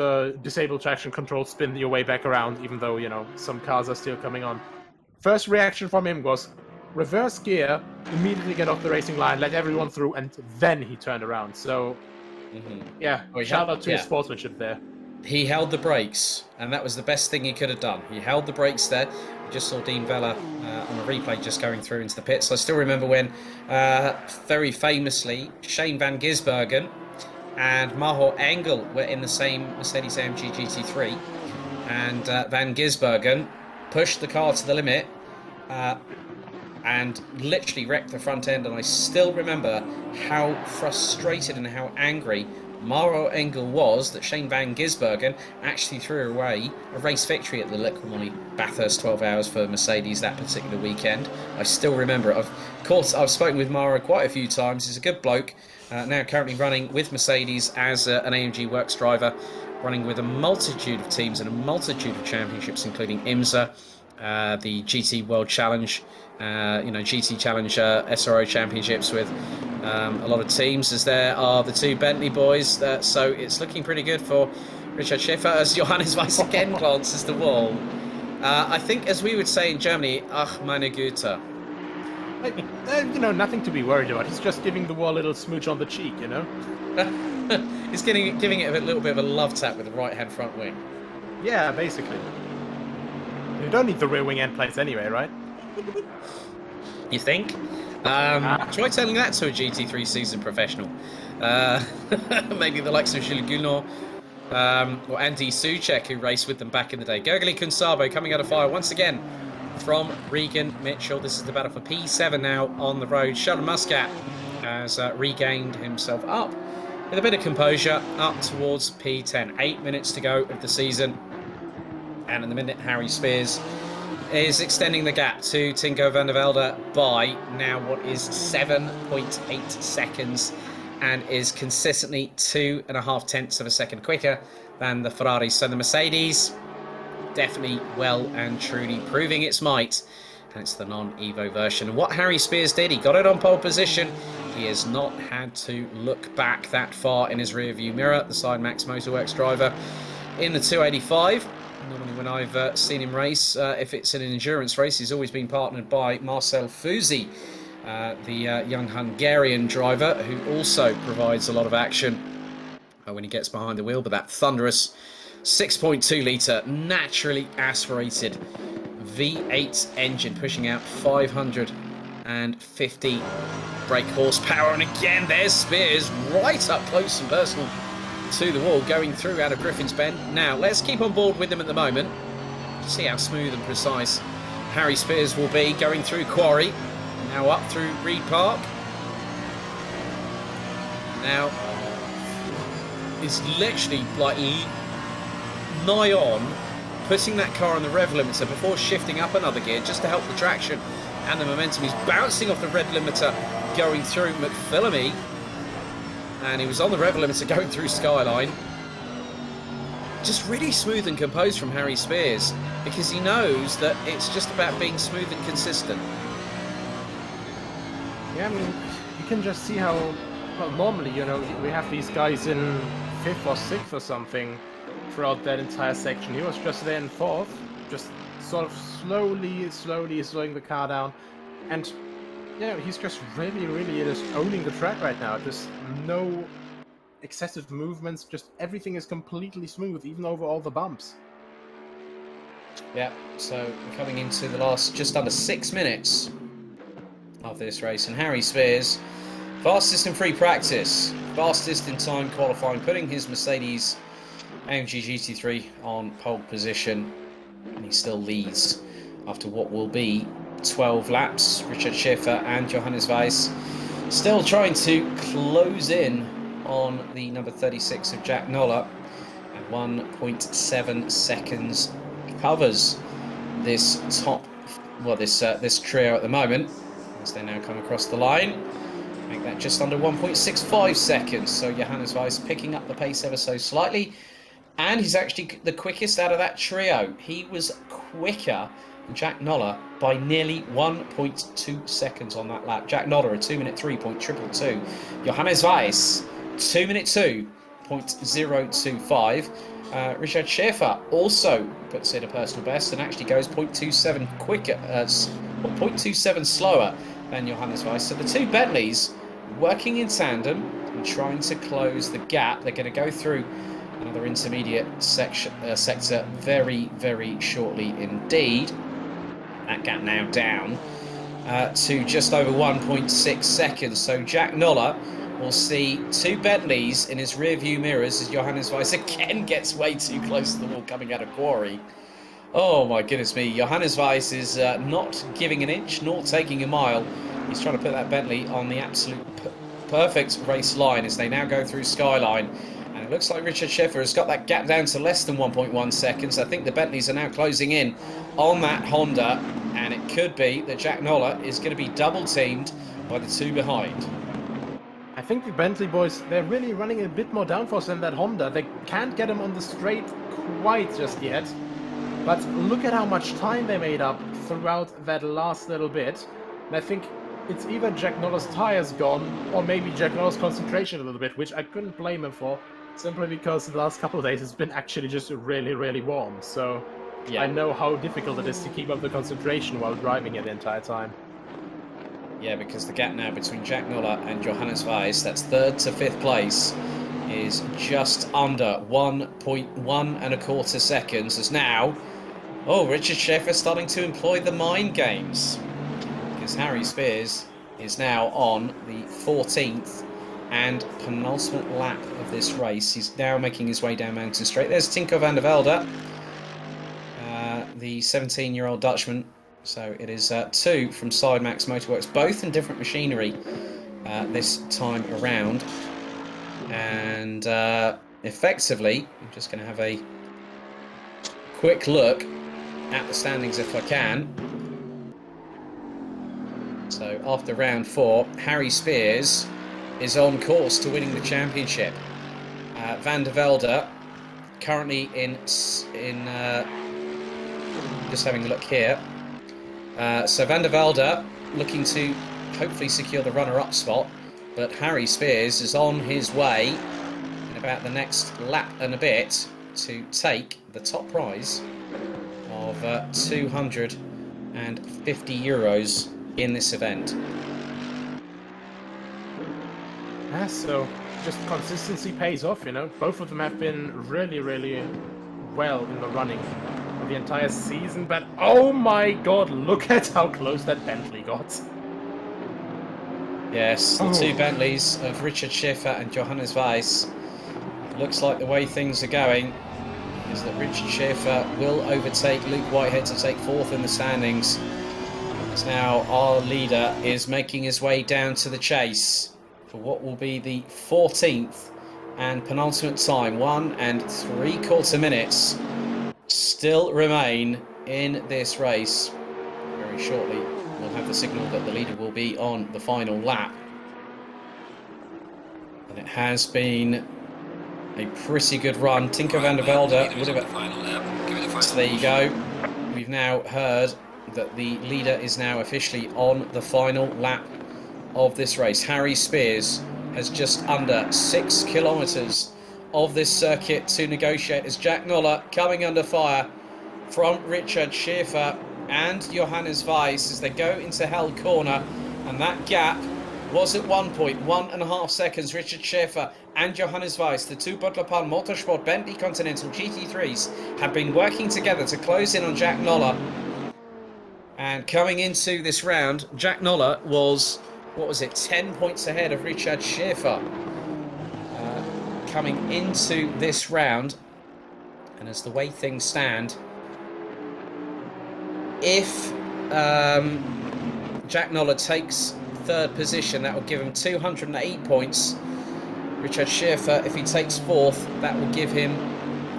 disable traction control, spin your way back around, even though, you know, some cars are still coming on. First reaction from him was reverse gear, immediately get off the racing line, let everyone through, and then he turned around. So, yeah, shout out to his sportsmanship there. He held the brakes, and that was the best thing he could have done. He held the brakes there. We just saw Dean Vella on a replay just going through into the pits. I still remember when, very famously, Shane van Gisbergen and Maho Engel were in the same Mercedes-AMG GT3, and van Gisbergen pushed the car to the limit and literally wrecked the front end. And I still remember how frustrated and how angry Mauro Engel was that Shane van Gisbergen actually threw away a race victory at the Le Mans Bathurst 12 Hours for Mercedes that particular weekend. I still remember it. Of course, I've spoken with Mauro quite a few times. He's a good bloke, now currently running with Mercedes as an AMG Works driver, running with a multitude of teams and a multitude of championships, including IMSA, the GT World Challenge, GT Challenge SRO championships with a lot of teams, as there are the two Bentley boys. So it's looking pretty good for Richard Schäfer as Johannes Weiss again glances the wall. I think, as we would say in Germany, ach meine Güte. Nothing to be worried about. He's just giving the wall a little smooch on the cheek, He's giving it a little bit of a love tap with the right-hand front wing. Yeah, basically. You don't need the rear wing end plates anyway, right? You think? Try telling that to a GT3 seasoned professional. Maybe the likes of Gilles Goulon or Andy Soucek, who raced with them back in the day. Gergely Kunsabo coming out of fire once again from Regan Mitchell. This is the battle for P7 now on the road. Sheldon Muscat has regained himself up with a bit of composure up towards P10. 8 minutes to go of the season. And in the minute, Harry Spears is extending the gap to Tinko van der Velde by now what is 7.8 seconds, and is consistently 2.5 tenths of a second quicker than the Ferrari. So the Mercedes definitely well and truly proving its might, and it's the non-Evo version. And what Harry Spears did, he got it on pole position. He has not had to look back that far in his rear view mirror, the Side Max Motorworks driver in the 285. Normally when I've seen him race, if it's an endurance race, he's always been partnered by Marcel Fusi, the young Hungarian driver, who also provides a lot of action when he gets behind the wheel. But that thunderous 6.2 litre naturally aspirated V8 engine pushing out 550 brake horsepower. And again, there's Spears right up close and personal to the wall, going through out of Griffin's Bend. Now let's keep on board with them at the moment to see how smooth and precise Harry Spears will be going through Quarry, now up through Reed Park. Now it's literally like nigh on putting that car on the rev limiter before shifting up another gear just to help the traction and the momentum. He's bouncing off the rev limiter going through McPhillamy, and he was on the rev limiter going through Skyline. Just really smooth and composed from Harry Spears, because he knows that it's just about being smooth and consistent. Yeah, I mean, you can just see how, well, normally, we have these guys in 5th or 6th or something throughout that entire section. He was just there in 4th, just sort of slowly slowing the car down. And he's just really just owning the track right now. Just no excessive movements, just everything is completely smooth, even over all the bumps. Yeah, so we're coming into the last just under 6 minutes of this race, and Harry Spears, fastest in free practice, fastest in time qualifying, putting his Mercedes AMG GT3 on pole position, and he still leads after what will be 12 laps. Richard Schäfer and Johannes Weiss still trying to close in on the number 36 of Jack Noller, and 1.7 seconds covers this this trio at the moment, as they now come across the line. Make that just under 1.65 seconds. So Johannes Weiss picking up the pace ever so slightly, and he's actually the quickest out of that trio. He was quicker than Jack Noller by nearly 1.2 seconds on that lap. Jack Noller a 2 minute 3.222. Johannes Weiss 2 minute 2.025. Richard Schäfer also puts in a personal best and actually goes 0.27 quicker, 0.27 slower than Johannes Weiss. So the two Bentleys working in tandem and trying to close the gap. They're going to go through another intermediate sector very, very shortly indeed. That gap now down to just over 1.6 seconds. So Jack Noller will see 2 Bentleys in his rear view mirrors as Johannes Weiss again gets way too close to the wall coming out of quarry. Oh my goodness me, Johannes Weiss is not giving an inch nor taking a mile. He's trying to put that Bentley on the absolute perfect race line as they now go through Skyline. And it looks like Richard Schiffer has got that gap down to less than 1.1 seconds. I think the Bentleys are now closing in on that Honda. And it could be that Jack Noller is going to be double teamed by the 2 behind. I think the Bentley boys, they're really running a bit more downforce than that Honda. They can't get him on the straight quite just yet. But look at how much time they made up throughout that last little bit. And I think it's either Jack Noller's tires gone, or maybe Jack Noller's concentration a little bit, which I couldn't blame him for, simply because the last couple of days it's been actually just really, really warm. So yeah. I know how difficult it is to keep up the concentration while driving it the entire time. Yeah, because the gap now between Jack Noller and Johannes Weiss, that's 3rd to 5th place, is just under 1.125 seconds. As now, Richard Schiffer starting to employ the mind games. Because Harry Spears is now on the 14th and penultimate lap of this race. He's now making his way down Mountain Straight. There's Tinko van der Velde, the 17-year-old Dutchman. So it is 2 from Sidemax Motorworks, both in different machinery this time around. And effectively, I'm just going to have a quick look at the standings if I can. So after round 4, Harry Spears is on course to winning the championship. Van der Velde currently in just having a look here. So Van der Velde looking to hopefully secure the runner-up spot, but Harry Spears is on his way in about the next lap and a bit to take the top prize of 250 euros in this event. Yeah, so just consistency pays off, you know. Both of them have been really, really well in the running for the entire season, but oh my god, look at how close that Bentley got. Yes, the 2 Bentleys of Richard Schiffer and Johannes Weiss. Looks like the way things are going is that Richard Schiffer will overtake Luke Whitehead to take 4th in the standings. As now our leader is making his way down to the chase for what will be the 14th and penultimate time. 1 3/4 minutes still remain in this race. Very shortly we'll have the signal that the leader will be on the final lap. And it has been a pretty good run. Tinko van der Velde would have... So there you go. We've now heard that the leader is now officially on the final lap of this race. Harry Spears has just under 6 kilometres of this circuit to negotiate as Jack Noller coming under fire from Richard Schiffer and Johannes Weiss as they go into Hell Corner, and that gap was at 1.5 seconds. Richard Schiffer and Johannes Weiss, the 2 Butler-Pan Motorsport Bentley Continental GT3s, have been working together to close in on Jack Noller. And coming into this round, Jack Noller was, 10 points ahead of Richard Schiffer coming into this round. And as the way things stand, if Jack Noller takes 3rd position, that will give him 208 points. Richard Schiffer, if he takes 4th, that will give him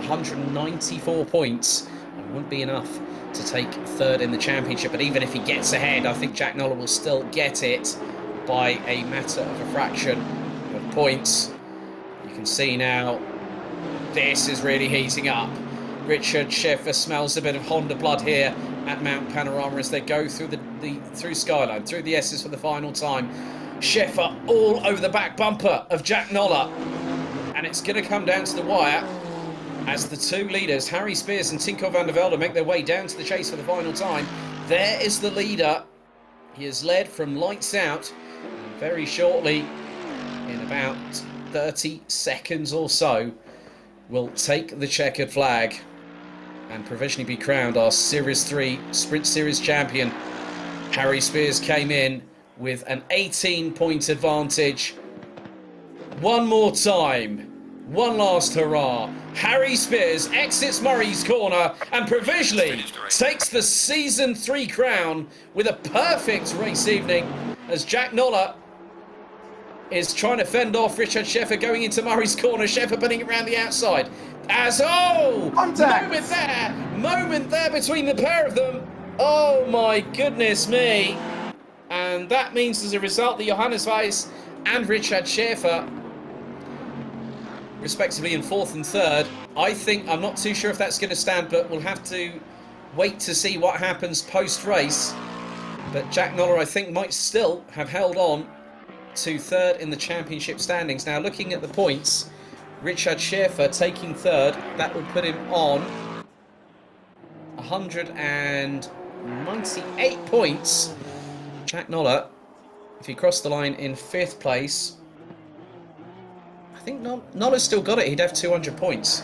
194 points. It wouldn't be enough to take 3rd in the championship, but even if he gets ahead, I think Jack Noller will still get it by a matter of a fraction of points. You can see now, this is really heating up. Richard Schiffer smells a bit of Honda blood here at Mount Panorama as they go through through Skyline, through the S's for the final time. Schiffer all over the back bumper of Jack Noller, and it's going to come down to the wire as the 2 leaders, Harry Spears and Tinko van der Velde, make their way down to the chase for the final time. There is the leader. He has led from lights out, and very shortly, in about 30 seconds or so, will take the checkered flag and provisionally be crowned our Series 3 Sprint Series champion. Harry Spears came in with an 18-point advantage. One more time. One last hurrah. Harry Spears exits Murray's corner and provisionally takes the Season 3 crown with a perfect race evening as Jack Noller is trying to fend off Richard Sheffer going into Murray's corner. Sheffer putting it around the outside. Moment there between the pair of them. Oh my goodness me. And that means as a result that Johannes Weiss and Richard Schäfer, respectively in 4th and 3rd. I'm not too sure if that's going to stand, but we'll have to wait to see what happens post-race. But Jack Noller, I think, might still have held on to 3rd in the championship standings. Now, looking at the points, Richard Schäfer taking 3rd, that will put him on 198 points. Jack Noller, if he crossed the line in 5th place, I think Noller's still got it. He'd have 200 points.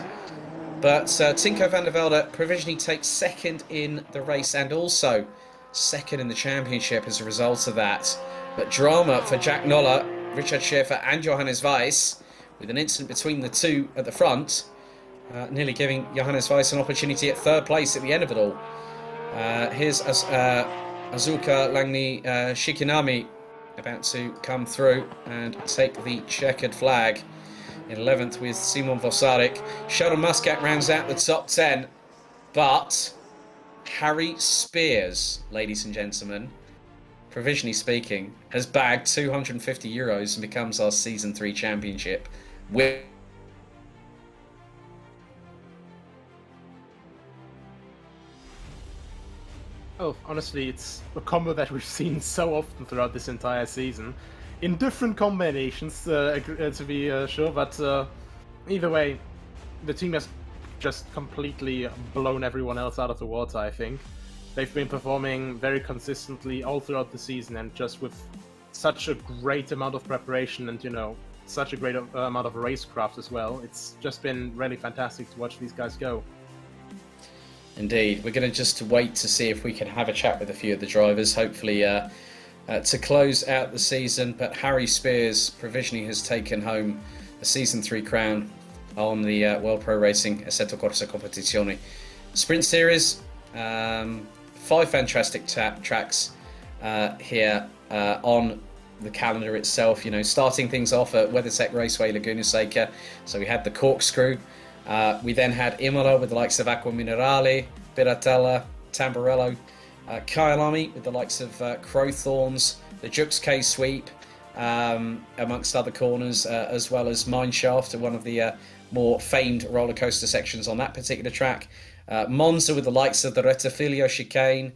But Tinko van der Velde provisionally takes 2nd in the race and also 2nd in the championship as a result of that. But drama for Jack Noller, Richard Schäfer and Johannes Weiss, with an incident between the two at the front, nearly giving Johannes Weiss an opportunity at 3rd place at the end of it all. Here's Azuka Langni Shikinami about to come through and take the checkered flag in 11th with Simon Vosarik. Sheldon Muscat rounds out the top 10, but Harry Spears, ladies and gentlemen, provisionally speaking, has bagged €250 and becomes our Season 3 championship. Oh, honestly, it's a combo that we've seen so often throughout this entire season. In different combinations, to be sure, but either way, the team has just completely blown everyone else out of the water, I think. They've been performing very consistently all throughout the season, and just with such a great amount of preparation and, such a great amount of racecraft as well. It's just been really fantastic to watch these guys go. Indeed. We're going to just wait to see if we can have a chat with a few of the drivers, hopefully to close out the season. But Harry Spears provisionally has taken home the Season 3 crown on the World Pro Racing Assetto Corsa Competizione Sprint Series. 5 fantastic tracks here on the calendar itself. Starting things off at WeatherTech Raceway Laguna Seca. So we had the Corkscrew. We then had Imola with the likes of Acqua Minerale, Piratella, Tamburello, Kyalami with the likes of Crowthorns, the Jux K Sweep, amongst other corners, as well as Mineshaft, one of the more famed roller coaster sections on that particular track. Monza with the likes of the Rettifilio Chicane,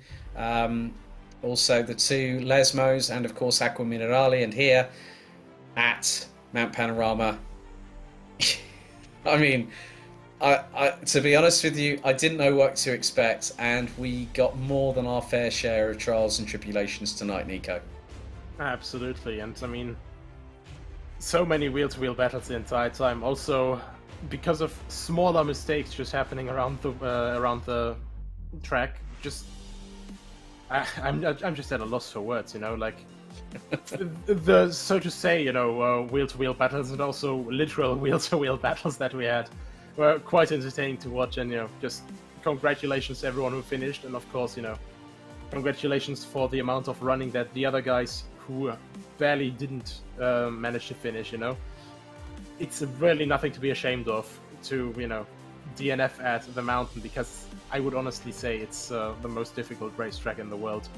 also the 2 Lesmos, and of course Acqua Minerale. And here at Mount Panorama, I mean, to be honest with you, I didn't know what to expect, and we got more than our fair share of trials and tribulations tonight, Nico. Absolutely, and I mean, so many wheel-to-wheel battles the entire time. Also, because of smaller mistakes just happening around the track, I'm just at a loss for words. Like the so to say, wheel-to-wheel battles and also literal wheel-to-wheel battles that we had were quite entertaining to watch. And just congratulations to everyone who finished, and of course, congratulations for the amount of running that the other guys who barely didn't manage to finish. It's really nothing to be ashamed of to DNF at the mountain, because I would honestly say it's the most difficult racetrack in the world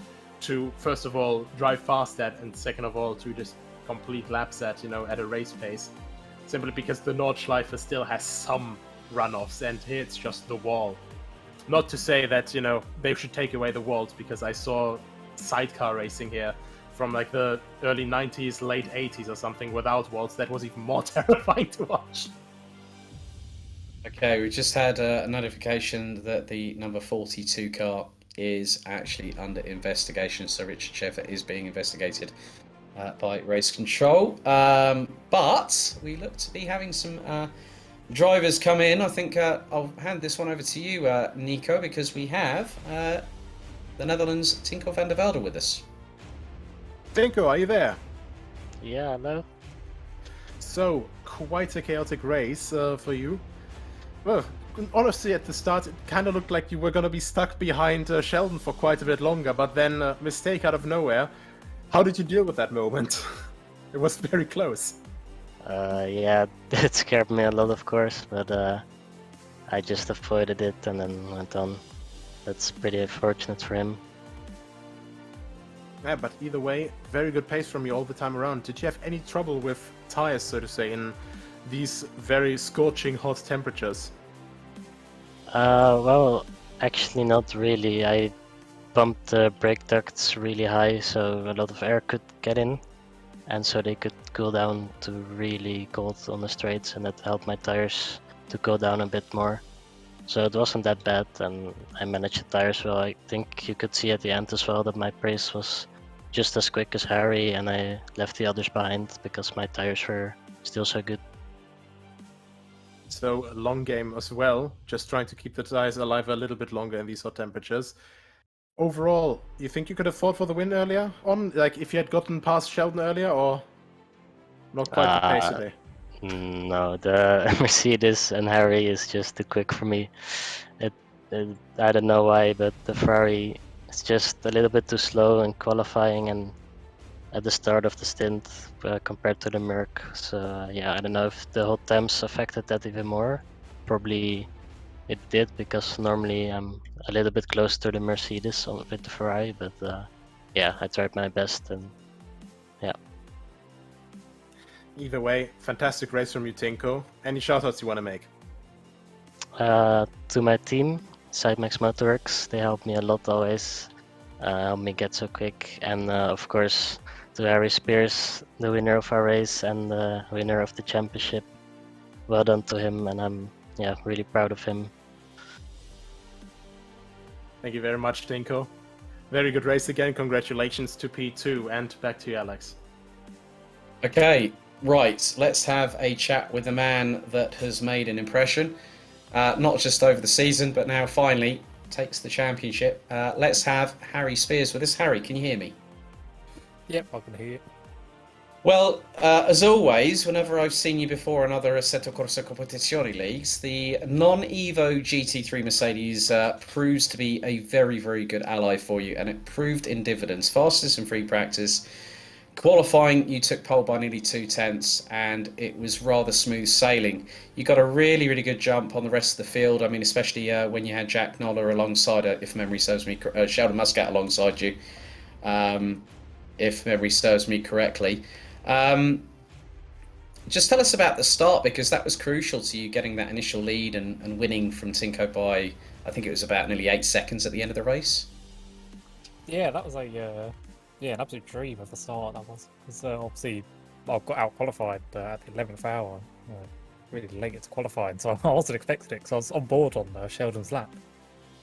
to, first of all, drive fast at, and second of all, to just complete laps at, at a race pace. Simply because the Nordschleife still has some runoffs, and here it's just the wall. Not to say that, they should take away the walls, because I saw sidecar racing here from like the early 90s, late 80s or something without walls. That was even more terrifying to watch. Okay, we just had a notification that the number 42 car is actually under investigation. So Richard Sheffer is being investigated by race control. But we look to be having some drivers come in. I think I'll hand this one over to you, Nico, because we have the Netherlands' Tinko van der Velde with us. Tinko, are you there? Yeah, hello. So, quite a chaotic race for you. Well, honestly, at the start, it kind of looked like you were going to be stuck behind Sheldon for quite a bit longer, but then mistake out of nowhere. How did you deal with that moment? It was very close. Yeah, it scared me a lot, of course, but I just avoided it and then went on. That's pretty unfortunate for him. Yeah, but either way, very good pace from you all the time around. Did you have any trouble with tires, so to say, in these very scorching hot temperatures? Well, actually not really. I bumped the brake ducts really high, so a lot of air could get in, and so they could cool down to really cold on the straights, and that helped my tires to go down a bit more. So it wasn't that bad, and I managed the tires well. I think you could see at the end as well that my pace was just as quick as Harry, and I left the others behind because my tires were still so good. So, a long game as well, just trying to keep the tires alive a little bit longer in these hot temperatures. Overall, you think you could have fought for the win earlier on? Like, if you had gotten past Sheldon earlier, or not quite the pace today? No, the Mercedes and Harry is just too quick for me. I don't know why, but the Ferrari is just a little bit too slow in qualifying and at the start of the stint compared to the Merc. So yeah, I don't know if the hot temps affected that even more. Probably it did, because normally I'm a little bit closer to the Mercedes with the Ferrari, but yeah, I tried my best, and yeah. Either way, fantastic race from you, Tinko. Any shoutouts you want to make? To my team, Sidemax Motorworks, they helped me a lot always, helped me get so quick, and of course to Harry Spears, the winner of our race and the winner of the championship. Well done to him, and I'm really proud of him. Thank you very much, Tinko. Very good race again. Congratulations to P2, and back to you, Alex. Okay, right. Let's have a chat with the man that has made an impression, not just over the season, but now finally takes the championship. Let's have Harry Spears with us. Harry, can you hear me? Yep, I can hear you. Well, as always, whenever I've seen you before in other Assetto Corsa Competizione leagues, the non-Evo GT3 Mercedes proves to be a very, very good ally for you, and it proved in dividends. Fastest in free practice. Qualifying, you took pole by nearly 2/10, and it was rather smooth sailing. You got a really, really good jump on the rest of the field. I mean, especially when you had Jack Noller alongside, if memory serves me, Sheldon Muscat alongside you, if memory serves me correctly. Just tell us about the start, because that was crucial to you getting that initial lead and winning from Tinko by, I think it was about nearly 8 seconds at the end of the race. Yeah, that was an absolute dream at the start. That was. Obviously, I got out qualified at the 11th hour, really late into qualifying, so I wasn't expecting it because I was on board on Sheldon's lap.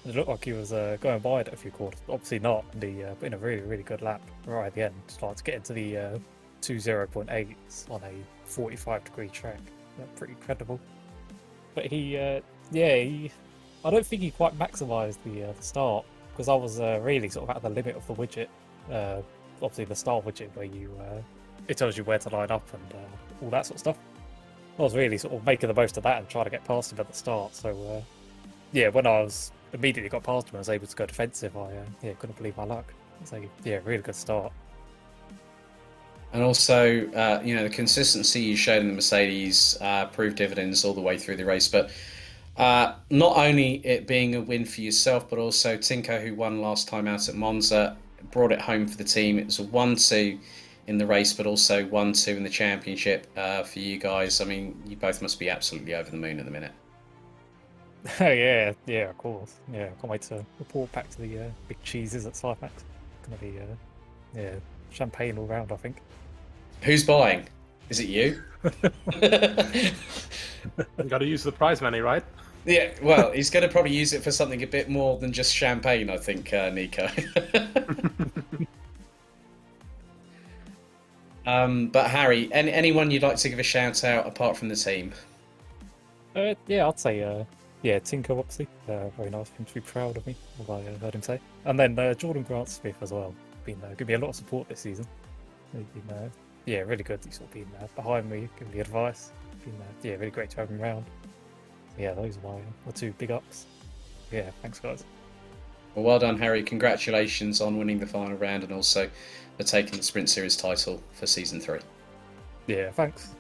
It looked like he was going by it a few quarters, but obviously not. And he put in a really, really good lap right at the end, started to get into the 2.0.8s on a 45-degree track. Pretty incredible. But I don't think he quite maximised the start, because I was really sort of at the limit of the widget. Obviously the start widget where it tells you where to line up and all that sort of stuff. I was really sort of making the most of that and trying to get past him at the start. So when I was immediately got past him, I was able to go defensive. I couldn't believe my luck. So really good start. And also, the consistency you showed in the Mercedes proved dividends all the way through the race. But not only it being a win for yourself, but also Tinko, who won last time out at Monza, brought it home for the team. It was a 1-2 in the race, but also 1-2 in the championship for you guys. I mean, you both must be absolutely over the moon at the minute. yeah, of course. Yeah, I can't wait to report back to the big cheeses at Cymax. It's going to be champagne all round, I think. Who's buying? Is it you? You got to use the prize money, right? Yeah, well, he's going to probably use it for something a bit more than just champagne, I think, Nico. But Harry, anyone you'd like to give a shout out apart from the team? Yeah, I'd say, yeah, Tinker, obviously. Very nice for him to be proud of me, as I heard him say. And then Jordan Grant-Smith as well. Been giving me a lot of support this season. He's been, yeah, really good. He's sort of been behind me, giving me advice. Been, yeah, really great to have him around. Yeah, those are my two big ups. Yeah, thanks, guys. Well done, Harry. Congratulations on winning the final round and also for taking the Sprint Series title for Season 3. Yeah, thanks.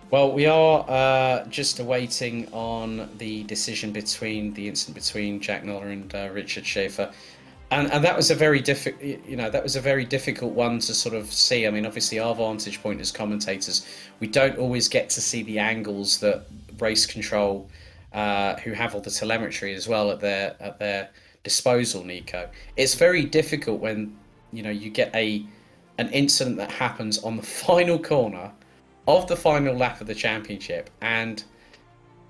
Well, we are just awaiting on the decision between the incident between Jack Noller and Richard Schaefer, and that was a very difficult one to sort of see. I mean, obviously, our vantage point as commentators, we don't always get to see the angles that race control, who have all the telemetry as well at their disposal. Nico, it's very difficult when you get an incident that happens on the final corner of the final lap of the championship, and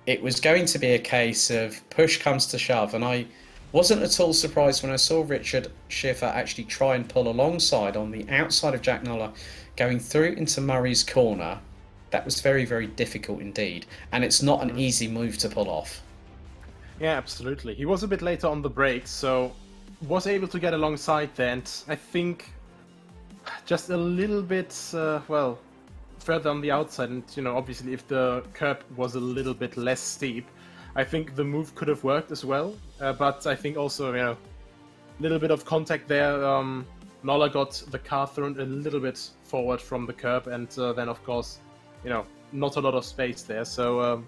it was going to be a case of push comes to shove, and I wasn't at all surprised when I saw Richard Schaefer actually try and pull alongside on the outside of Jack Noller, going through into Murray's corner. That was very, very difficult indeed, and it's not an easy move to pull off. Yeah, absolutely. He was a bit later on the brakes, so was able to get alongside there, and I think just a little bit, well, further on the outside, and obviously if the curb was a little bit less steep, I think the move could have worked as well. But I think also, a little bit of contact there. Noller got the car thrown a little bit forward from the curb, and then of course, not a lot of space there. So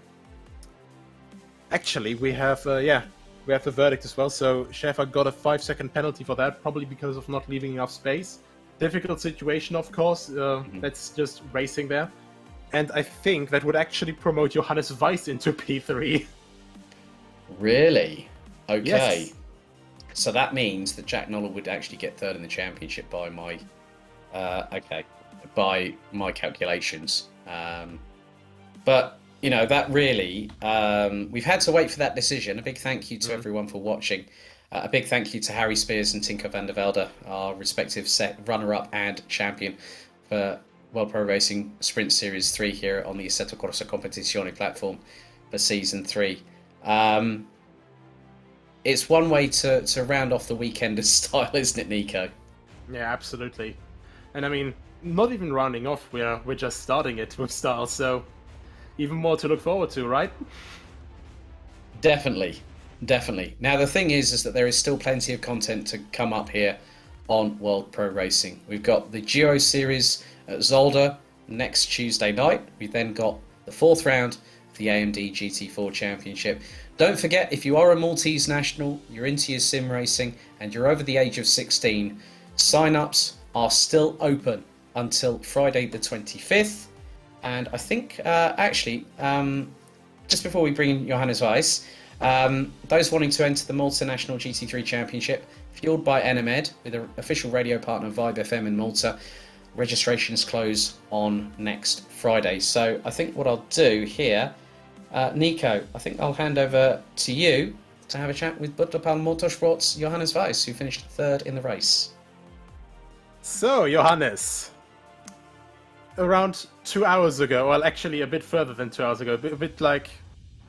actually, we have the verdict as well. So Schaefer got a 5-second penalty for that, probably because of not leaving enough space. Difficult situation, of course. That's just racing there. And I think that would actually promote Johannes Weiss into P3. Really? Okay. Yes. So that means that Jack Noller would actually get third in the championship by my calculations. But that really, we've had to wait for that decision. A big thank you to everyone for watching. A big thank you to Harry Spears and Tinker van der Velde, our respective set runner-up and champion for World Pro Racing Sprint Series 3 here on the Assetto Corsa Competizione platform for Season 3. It's one way to round off the weekend of style, isn't it, Nico? Yeah, absolutely. And I mean, not even rounding off, we're just starting it with style, so even more to look forward to, right? Definitely. Now, the thing is that there is still plenty of content to come up here on World Pro Racing. We've got the Giro Series at Zolder next Tuesday night. We've then got the 4th round of the AMD GT4 Championship. Don't forget, if you are a Maltese national, you're into your sim racing, and you're over the age of 16, sign-ups are still open until Friday the 25th. And I think, just before we bring in Johannes Weiss, those wanting to enter the Malta National GT3 Championship, fueled by NMED, with an official radio partner Vibe FM in Malta, registrations close on next Friday. So I think what I'll do here, Nico, I think I'll hand over to you to have a chat with Butterpal Motorsport's Johannes Weiss, who finished 3rd in the race. So, Johannes, around 2 hours ago, well, actually a bit further than 2 hours ago, a bit like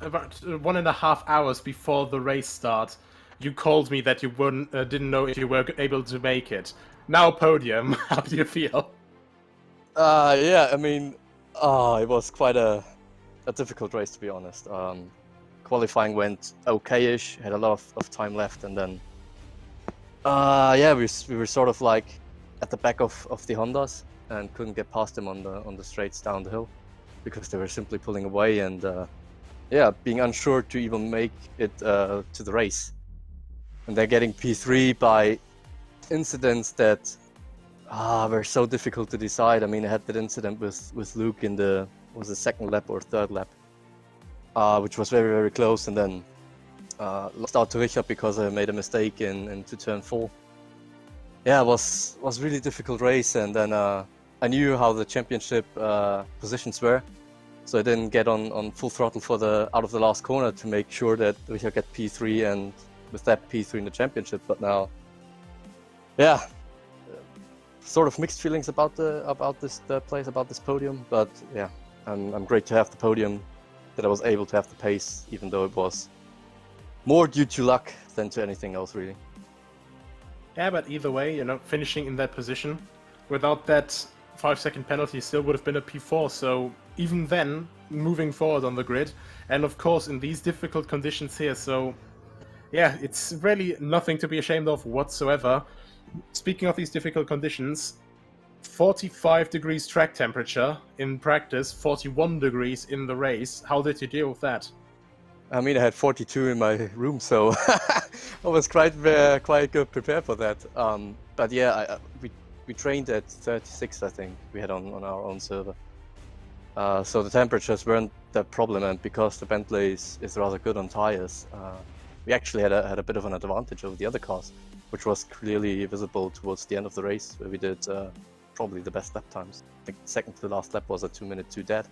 about 1.5 hours before the race start, you called me that you didn't know if you were able to make it. Now podium, how do you feel? Yeah, I mean, it was quite a difficult race, to be honest. Qualifying went okay-ish, had a lot of time left, and then we were sort of like at the back of the Hondas and couldn't get past them on the straights down the hill because they were simply pulling away and being unsure to even make it to the race. And they're getting P3 by incidents that were so difficult to decide. I mean, I had that incident with Luke in the 2nd lap or 3rd lap, which was very, very close, and then lost out to Richard because I made a mistake into turn 4. Yeah, it was a really difficult race, and then I knew how the championship positions were, so I didn't get on full throttle out of the last corner to make sure that Richard get P3, and with that P3 in the championship. But now, yeah, sort of mixed feelings about this third place, about this podium. But yeah, I'm great to have the podium. that I was able to have the pace, even though it was more due to luck than to anything else, really. Yeah, but either way, you know, finishing in that position, without that 5-second penalty still would have been a P4, so even then, moving forward on the grid, and of course in these difficult conditions here, so yeah, it's really nothing to be ashamed of whatsoever. Speaking of these difficult conditions, 45 degrees track temperature in practice, 41 degrees in the race. How did you deal with that? I mean, I had 42 in my room, so I was quite good prepared for that. But yeah, we trained at 36, I think, we had on our own server. So the temperatures weren't the problem, and because the Bentley is rather good on tires, we actually had a bit of an advantage over the other cars, which was clearly visible towards the end of the race, where we did probably the best lap times. I think the second to the last lap was a 2-minute 2 dead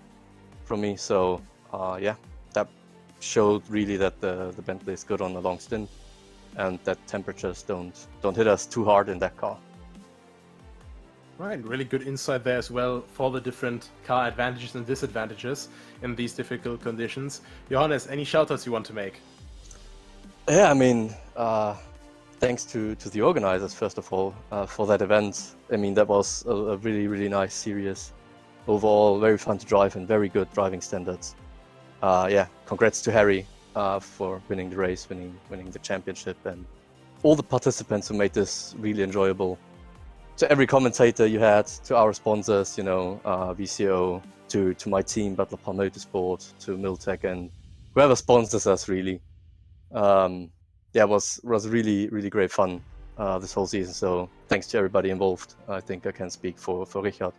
from me, so yeah, that showed really that the Bentley is good on a long stint, and that temperatures don't hit us too hard in that car. Right, really good insight there as well for the different car advantages and disadvantages in these difficult conditions. Johannes, any shoutouts you want to make? Yeah, I mean, thanks to the organizers, first of all, for that event. I mean, that was a really, really nice series. Overall, very fun to drive and very good driving standards. Yeah, congrats to Harry for winning the race, winning the championship, and all the participants who made this really enjoyable. To every commentator you had, to our sponsors, you know, VCO, to my team, Butler Palm Motorsport, to Miltech, and whoever sponsors us, really. Yeah, it was really, really great fun this whole season. So thanks to everybody involved. I think I can speak for Richard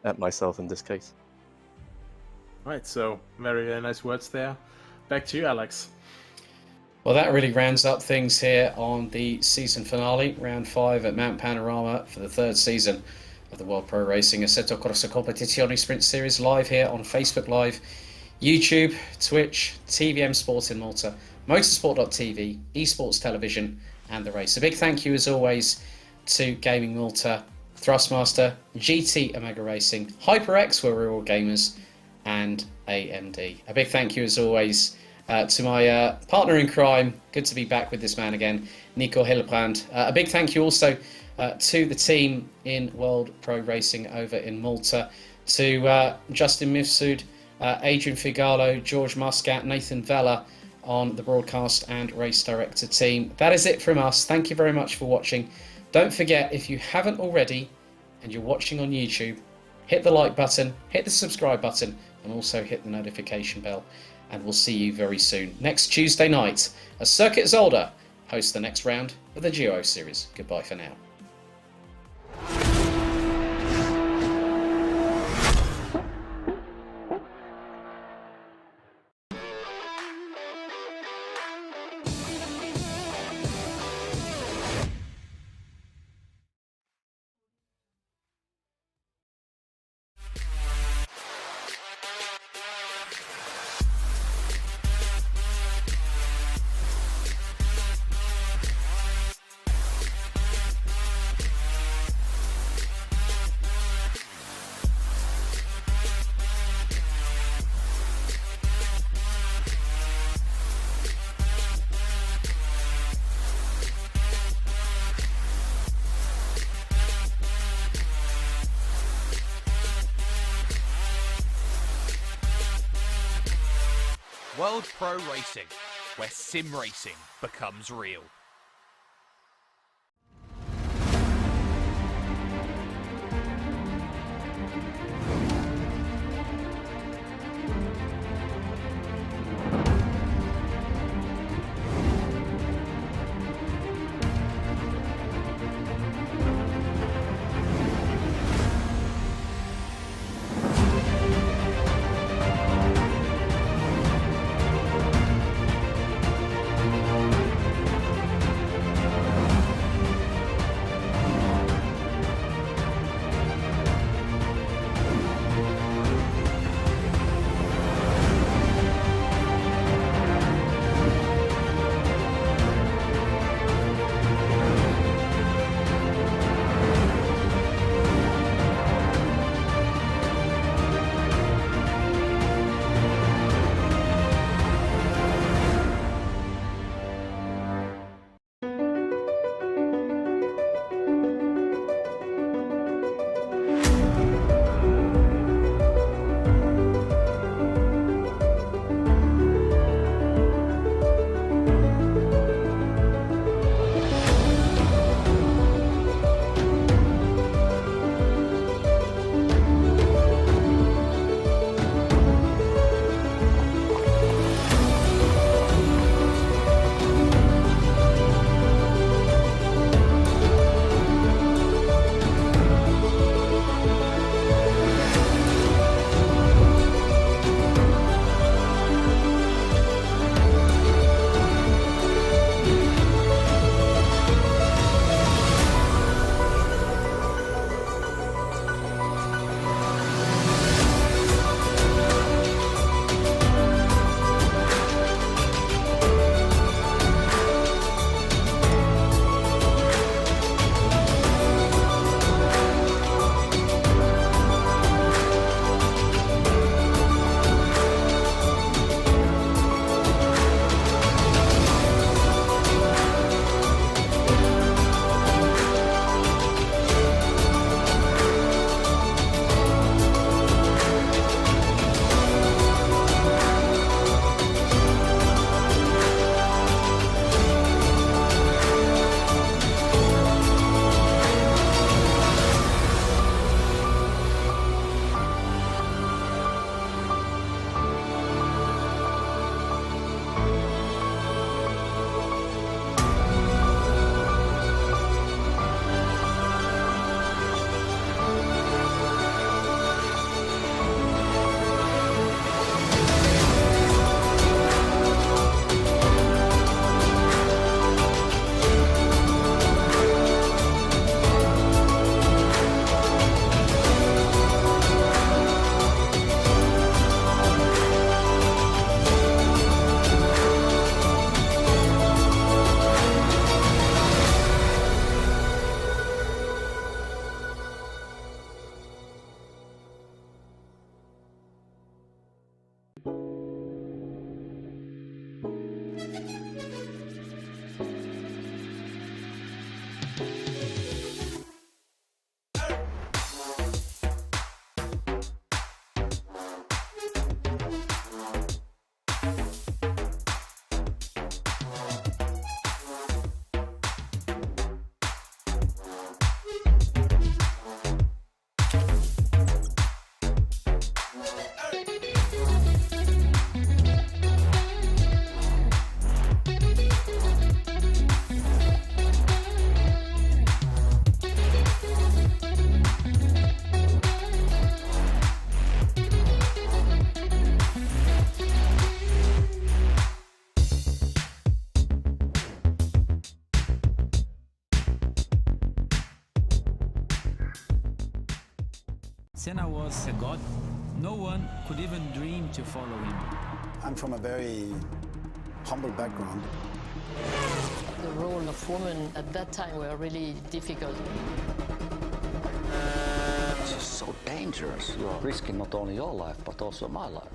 and myself in this case. Right, so very nice words there. Back to you, Alex. Well, that really rounds up things here on the season finale, round 5 at Mount Panorama for the 3rd season of the World Pro Racing Assetto Corsa Competizione Sprint Series, live here on Facebook Live, YouTube, Twitch, TVM Sport in Malta, motorsport.tv, esports television, and the race. A big thank you as always to Gaming Malta, Thrustmaster, GT Omega Racing, HyperX, where we're all gamers, and AMD. A big thank you as always to my partner in crime. Good to be back with this man again, Nico Hillebrand. A big thank you also to the team in World Pro Racing over in Malta, to Justin Mifsud, Adrian Figalo, George Muscat, Nathan Vella on the broadcast and race director team. That is it from us. Thank you very much for watching. Don't forget, if you haven't already and you're watching on YouTube, hit the like button, hit the subscribe button, and also hit the notification bell. And we'll see you very soon. Next Tuesday night, as Circuit Zolder hosts the next round of the Duo Series. Goodbye for now. World Pro Racing, where sim racing becomes real. Senna was a god. No one could even dream to follow him. I'm from a very humble background. The role of women at that time were really difficult. This is so dangerous. You are risking not only your life, but also my life.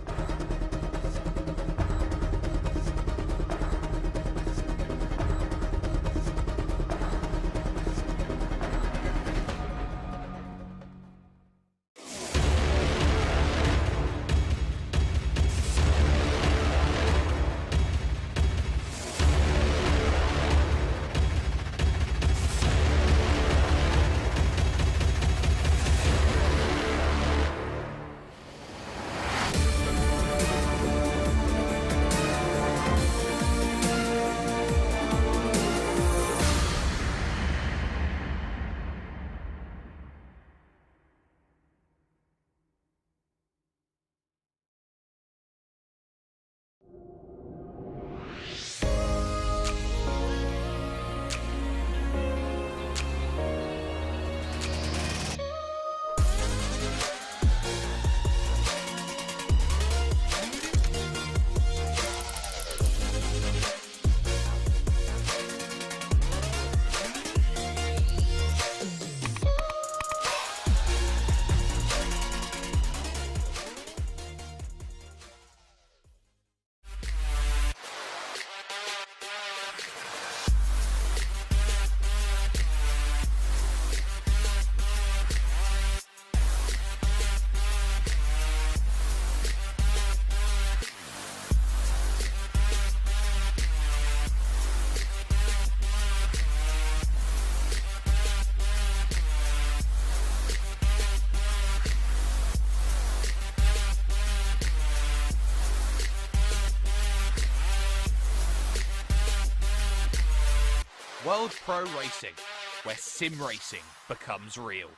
World Pro Racing, where sim racing becomes real.